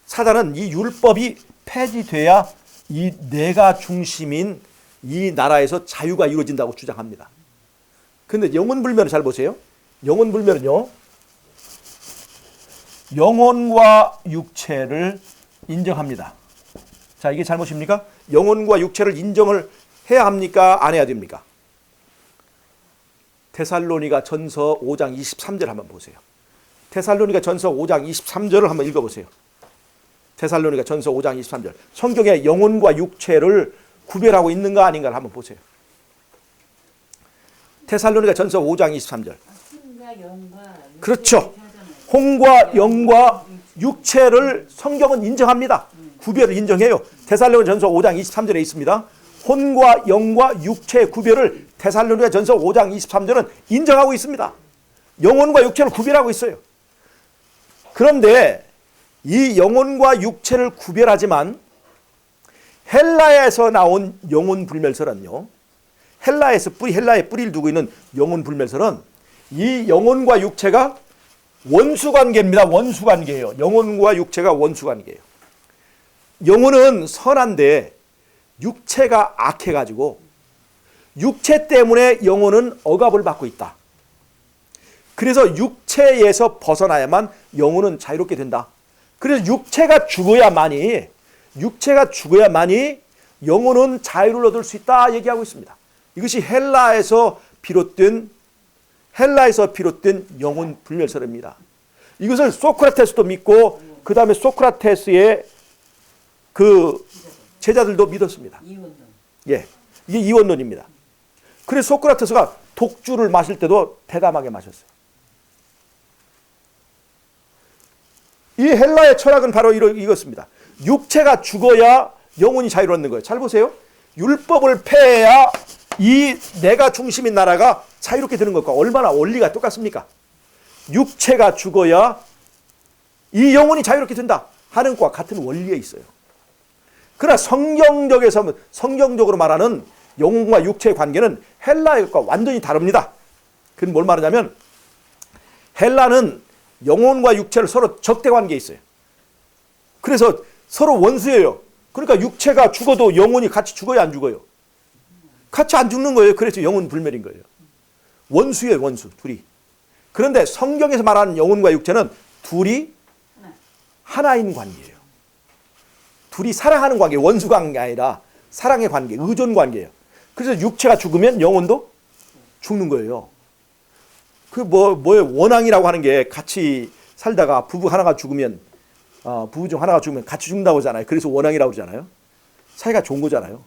[SPEAKER 1] 사단은 이 율법이 폐지돼야 이 내가 중심인 이 나라에서 자유가 이루어진다고 주장합니다. 그런데 영혼불멸을 잘 보세요. 영혼불멸은요, 영혼과 육체를 인정합니다. 자, 이게 잘못입니까? 영혼과 육체를 인정을 해야 합니까? 안 해야 됩니까? 데살로니가 전서 5장 23절 한번 보세요. 데살로니가 전서 5장 23절을 한번 읽어보세요. 데살로니가 전서 5장 23절. 성경에 영혼과 육체를 구별하고 있는가 아닌가를 한번 보세요. 데살로니가 전서 5장 23절. 그렇죠. 혼과 영과 육체를 성경은 인정합니다. 구별을 인정해요. 데살로니가 전서 5장 23절에 있습니다. 혼과 영과 육체의 구별을 데살로니가 전서 5장 23절은 인정하고 있습니다. 영혼과 육체를 구별하고 있어요. 그런데 이 영혼과 육체를 구별하지만 헬라에서 나온 영혼불멸설은요, 헬라의 뿌리를 두고 있는 영혼불멸설은 이 영혼과 육체가 원수관계입니다. 원수관계예요. 영혼과 육체가 원수관계예요. 영혼은 선한데 육체가 악해가지고 육체 때문에 영혼은 억압을 받고 있다. 그래서 육체에서 벗어나야만 영혼은 자유롭게 된다. 그래서 육체가 죽어야만이 영혼은 자유를 얻을 수 있다 얘기하고 있습니다. 이것이 헬라에서 비롯된 영혼 불멸설입니다. 이것을 소크라테스도 믿고 그 다음에 소크라테스의 그 제자들도 믿었습니다.
[SPEAKER 2] 이원론.
[SPEAKER 1] 예, 이게 이원론입니다. 그래서 소크라테스가 독주를 마실 때도 대담하게 마셨어요. 이 헬라의 철학은 바로 이것입니다. 육체가 죽어야 영혼이 자유롭는 거예요. 잘 보세요. 율법을 폐해야 이 내가 중심인 나라가 자유롭게 되는 것과 얼마나 원리가 똑같습니까? 육체가 죽어야 이 영혼이 자유롭게 된다 하는 것과 같은 원리에 있어요. 그러나 성경적으로 말하는 영혼과 육체의 관계는 헬라의 것과 완전히 다릅니다. 그건 뭘 말하냐면 헬라는 영혼과 육체를 서로 적대 관계에 있어요. 그래서 서로 원수예요. 그러니까 육체가 죽어도 영혼이 같이 죽어야 안 죽어요. 같이 안 죽는 거예요. 그래서 영혼 불멸인 거예요. 원수예요, 원수 둘이. 그런데 성경에서 말하는 영혼과 육체는 둘이 하나인 관계예요. 둘이 사랑하는 관계, 원수 관계 아니라 사랑의 관계, 의존 관계예요. 그래서 육체가 죽으면 영혼도 죽는 거예요. 뭐예요? 원앙이라고 하는 게 같이 살다가 부부 하나가 죽으면 부부 중 하나가 죽으면 같이 죽는다고 하잖아요. 그래서 원앙이라고 그러잖아요. 사이가 좋은 거잖아요.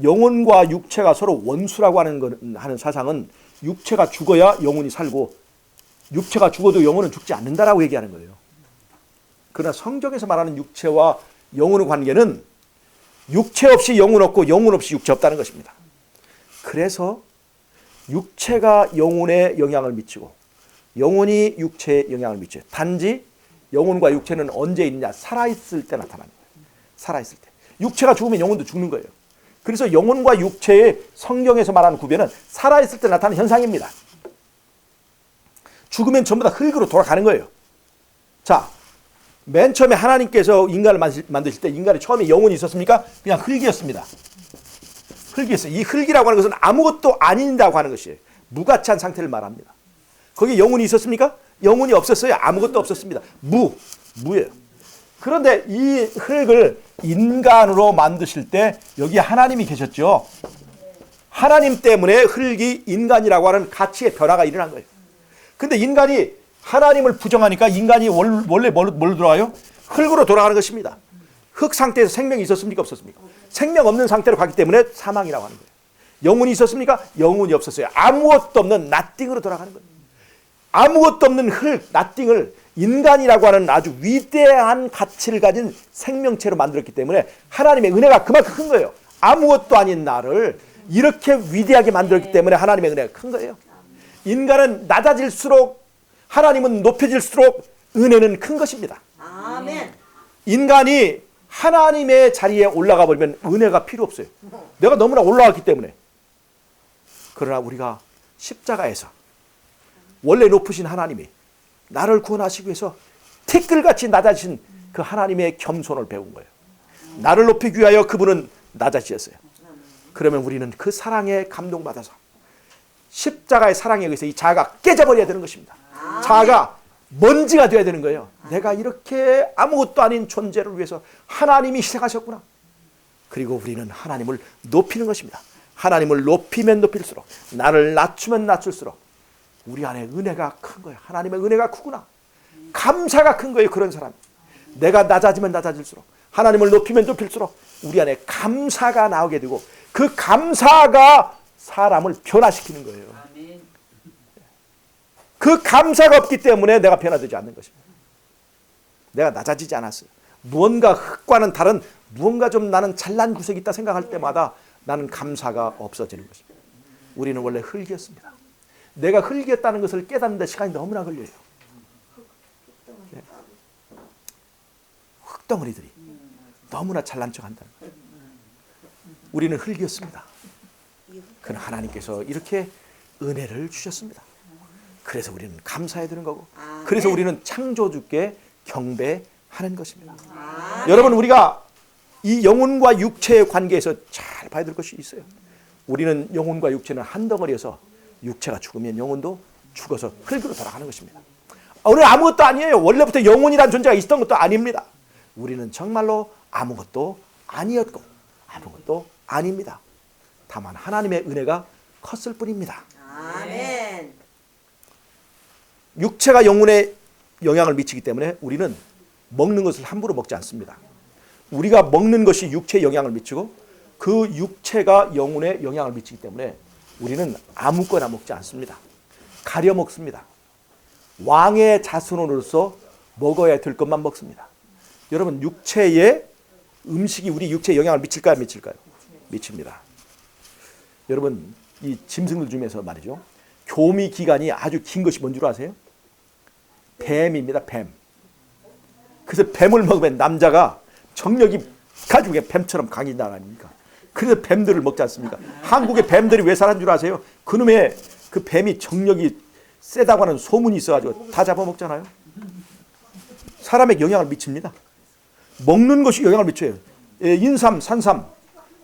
[SPEAKER 1] 영혼과 육체가 서로 원수라고 하는 사상은 육체가 죽어야 영혼이 살고 육체가 죽어도 영혼은 죽지 않는다라고 얘기하는 거예요. 그러나 성경에서 말하는 육체와 영혼의 관계는 육체 없이 영혼 없고 영혼 없이 육체 없다는 것입니다. 그래서 육체가 영혼에 영향을 미치고 영혼이 육체에 영향을 미쳐요. 단지 영혼과 육체는 언제 있느냐? 살아있을 때 나타나는 거예요. 살아있을 때. 육체가 죽으면 영혼도 죽는 거예요. 그래서 영혼과 육체의 성경에서 말하는 구별은 살아있을 때 나타나는 현상입니다. 죽으면 전부 다 흙으로 돌아가는 거예요. 자, 맨 처음에 하나님께서 인간을 만드실 때 인간이 처음에 영혼이 있었습니까? 그냥 흙이었습니다. 흙이었어요. 이 흙이라고 하는 것은 아무것도 아닌다고 하는 것이에요. 무가치한 상태를 말합니다. 거기에 영혼이 있었습니까? 영혼이 없었어요. 아무것도 없었습니다. 무예요. 그런데 이 흙을 인간으로 만드실 때 여기 하나님이 계셨죠. 하나님 때문에 흙이 인간이라고 하는 가치의 변화가 일어난 거예요. 근데 인간이 하나님을 부정하니까 인간이 원래 뭘로 돌아가요? 흙으로 돌아가는 것입니다. 흙 상태에서 생명이 있었습니까? 없었습니까? 생명 없는 상태로 가기 때문에 사망이라고 하는 거예요. 영혼이 있었습니까? 영혼이 없었어요. 아무것도 없는 나띵으로 돌아가는 거예요. 아무것도 없는 흙, 나띵을 인간이라고 하는 아주 위대한 가치를 가진 생명체로 만들었기 때문에 하나님의 은혜가 그만큼 큰 거예요. 아무것도 아닌 나를 이렇게 위대하게 만들었기 때문에 하나님의 은혜가 큰 거예요. 인간은 낮아질수록 하나님은 높여질수록 은혜는 큰 것입니다.
[SPEAKER 2] 아멘.
[SPEAKER 1] 인간이 하나님의 자리에 올라가 버리면 은혜가 필요 없어요. 내가 너무나 올라왔기 때문에. 그러나 우리가 십자가에서 원래 높으신 하나님이 나를 구원하시기 위해서 티끌같이 낮아지신 그 하나님의 겸손을 배운 거예요. 나를 높이기 위하여 그분은 낮아지셨어요. 그러면 우리는 그 사랑에 감동받아서 십자가의 사랑에 의해서 이 자아가 깨져버려야 되는 것입니다. 자아가 먼지가 되어야 되는 거예요. 내가 이렇게 아무것도 아닌 존재를 위해서 하나님이 희생하셨구나. 그리고 우리는 하나님을 높이는 것입니다. 하나님을 높이면 높일수록, 나를 낮추면 낮출수록 우리 안에 은혜가 큰 거예요. 하나님의 은혜가 크구나. 감사가 큰 거예요. 그런 사람. 내가 낮아지면 낮아질수록, 하나님을 높이면 높일수록 우리 안에 감사가 나오게 되고 그 감사가 사람을 변화시키는 거예요. 그 감사가 없기 때문에 내가 변화되지 않는 것입니다. 내가 낮아지지 않았어요. 무언가 흙과는 다른 무언가 좀 나는 잘난 구석이 있다 생각할 때마다 나는 감사가 없어지는 것입니다. 우리는 원래 흙이었습니다. 내가 흙이었다는 것을 깨닫는 데 시간이 너무나 걸려요. 네. 흙덩어리들이 너무나 잘난 척한다는 거예요. 우리는 흙이었습니다. 그러나 하나님께서 이렇게 은혜를 주셨습니다. 그래서 우리는 감사해야 되는 거고, 그래서 우리는 창조주께 경배하는 것입니다. 여러분, 우리가 이 영혼과 육체의 관계에서 잘 봐야 될 것이 있어요. 우리는 영혼과 육체는 한 덩어리여서 육체가 죽으면 영혼도 죽어서 흙으로 돌아가는 것입니다. 우리는 아무것도 아니에요. 원래부터 영혼이란 존재가 있었던 것도 아닙니다. 우리는 정말로 아무것도 아니었고 아무것도 아닙니다. 다만 하나님의 은혜가 컸을 뿐입니다.
[SPEAKER 2] 아멘.
[SPEAKER 1] 육체가 영혼에 영향을 미치기 때문에 우리는 먹는 것을 함부로 먹지 않습니다. 우리가 먹는 것이 육체에 영향을 미치고 그 육체가 영혼에 영향을 미치기 때문에 우리는 아무거나 먹지 않습니다. 가려 먹습니다. 왕의 자손으로서 먹어야 될 것만 먹습니다. 여러분, 육체의 음식이 우리 육체에 영향을 미칠까요? 미칠까요? 미칩니다. 여러분, 이 짐승들 중에서 말이죠, 교미 기간이 아주 긴 것이 뭔 줄 아세요? 뱀입니다. 뱀. 그래서 뱀을 먹으면 남자가 정력이 가죽에 뱀처럼 강해진다 아닙니까? 그래서 뱀들을 먹지 않습니까? 한국의 뱀들이 왜 사는 줄 아세요? 그놈의 그 뱀이 정력이 세다고 하는 소문이 있어가지고 다 잡아먹잖아요. 사람에게 영향을 미칩니다. 먹는 것이 영향을 미쳐요. 인삼, 산삼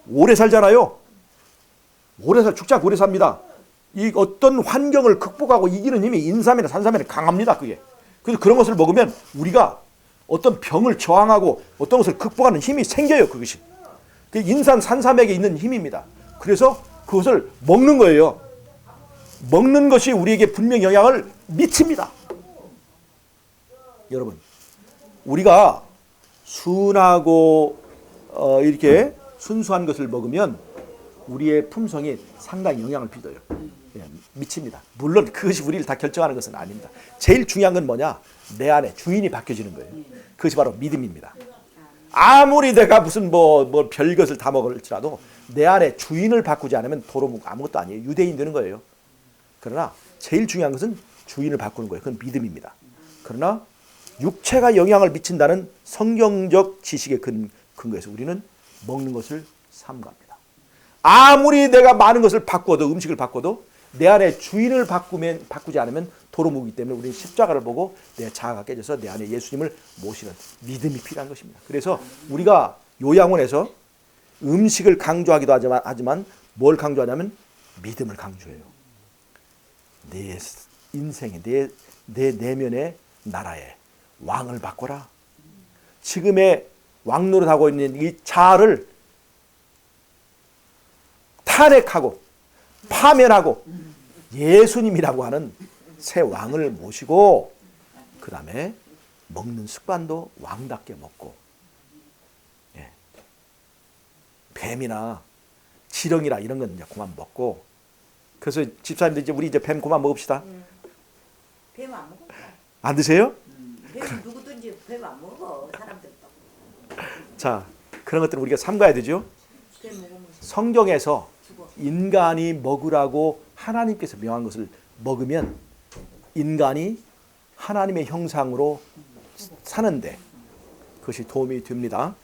[SPEAKER 1] 오래 살잖아요. 죽지 않고 오래 삽니다. 이 어떤 환경을 극복하고 이기는 힘이 인삼이나 산삼에는 강합니다. 그게. 그래서 그런 것을 먹으면 우리가 어떤 병을 저항하고 어떤 것을 극복하는 힘이 생겨요. 그것이. 인삼, 산삼에게 있는 힘입니다. 그래서 그것을 먹는 거예요. 먹는 것이 우리에게 분명히 영향을 미칩니다. 여러분, 우리가 순하고 이렇게 순수한 것을 먹으면 우리의 품성이 상당히 영향을 미칩니다. 물론 그것이 우리를 다 결정하는 것은 아닙니다. 제일 중요한 건 뭐냐? 내 안에 주인이 바뀌어지는 거예요. 그것이 바로 믿음입니다. 아무리 내가 무슨 별것을 다 먹을지라도 내 안에 주인을 바꾸지 않으면 도로 아무것도 아니에요. 유대인 되는 거예요. 그러나 제일 중요한 것은 주인을 바꾸는 거예요. 그건 믿음입니다. 그러나 육체가 영향을 미친다는 성경적 지식의 근거에서 우리는 먹는 것을 삼가합니다. 아무리 내가 많은 것을 바꿔도, 음식을 바꿔도 내 안에 주인을 바꾸지 않으면 도로 묵기 때문에 우리는 십자가를 보고 내 자아가 깨져서 내 안에 예수님을 모시는 믿음이 필요한 것입니다. 그래서 우리가 요양원에서 음식을 강조하기도 하지만 뭘 강조하냐면 믿음을 강조해요. 내 인생에, 내 내면의 나라에 왕을 바꿔라. 지금의 왕노릇하고 있는 이 자아를 탄핵하고 파면하고 예수님이라고 하는 새 왕을 모시고 그 다음에 먹는 습관도 왕답게 먹고, 뱀이나 지렁이나 이런 건 이제 그만 먹고. 그래서 집사님들 이제 우리 이제 뱀 그만 먹읍시다.
[SPEAKER 2] 뱀 안 먹어.
[SPEAKER 1] 안 드세요?
[SPEAKER 2] 뱀 누구든지 뱀 안 먹어. 사람들도.
[SPEAKER 1] 자, 그런 것들은 우리가 삼가야 되죠.
[SPEAKER 2] 뱀 먹으면
[SPEAKER 1] 성경에서
[SPEAKER 2] 죽어.
[SPEAKER 1] 인간이 먹으라고 하나님께서 명한 것을 먹으면 인간이 하나님의 형상으로 사는데 그것이 도움이 됩니다.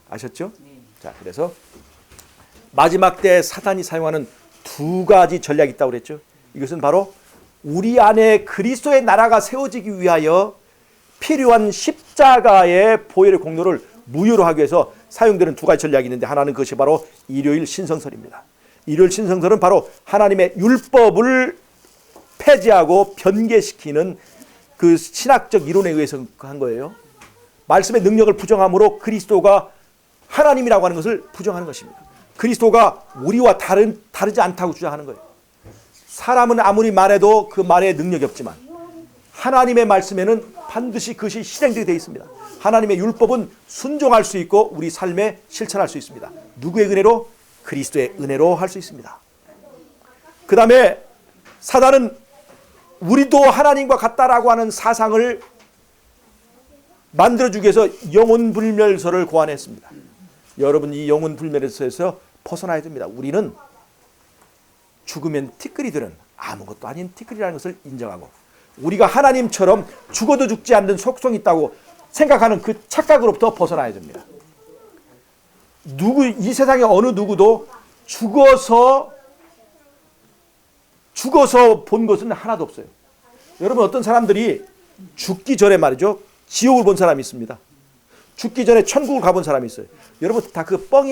[SPEAKER 1] 아셨죠? 자, 그래서 마지막 때 사단이 사용하는 두 가지 전략이 있다고 그랬죠. 이것은 바로 우리 안에 그리스도의 나라가 세워지기 위하여 필요한 십자가의 보혈의 공로를 무효로 하기 위해서 사용되는 두 가지 전략이 있는데, 하나는 그것이 바로 일요일 신성설입니다. 일요일 신성설은 바로 하나님의 율법을 폐지하고 변개시키는 그 신학적 이론에 의해서 한 거예요. 말씀의 능력을 부정함으로 그리스도가 하나님이라고 하는 것을 부정하는 것입니다. 그리스도가 우리와 다르지 않다고 주장하는 거예요. 사람은 아무리 말해도 그 말에 능력이 없지만 하나님의 말씀에는 반드시 그것이 실행되게 되어 있습니다. 하나님의 율법은 순종할 수 있고 우리 삶에 실천할 수 있습니다. 누구의 은혜로? 그리스도의 은혜로 할 수 있습니다. 그 다음에 사단은 우리도 하나님과 같다라고 하는 사상을 만들어주기 위해서 영혼불멸설을 고안했습니다. 여러분, 이 영혼불멸설에서 벗어나야 됩니다. 우리는 죽으면 티끌이들은 아무것도 아닌 티끌이라는 것을 인정하고, 우리가 하나님처럼 죽어도 죽지 않는 속성이 있다고 생각하는 그 착각으로부터 벗어나야 됩니다. 이 세상에 어느 누구도 죽어서 본 것은 하나도 없어요. 여러분, 어떤 사람들이 죽기 전에 말이죠, 지옥을 본 사람이 있습니다. 죽기 전에 천국을 가본 사람이 있어요. 여러분 다 그 뻥입니다.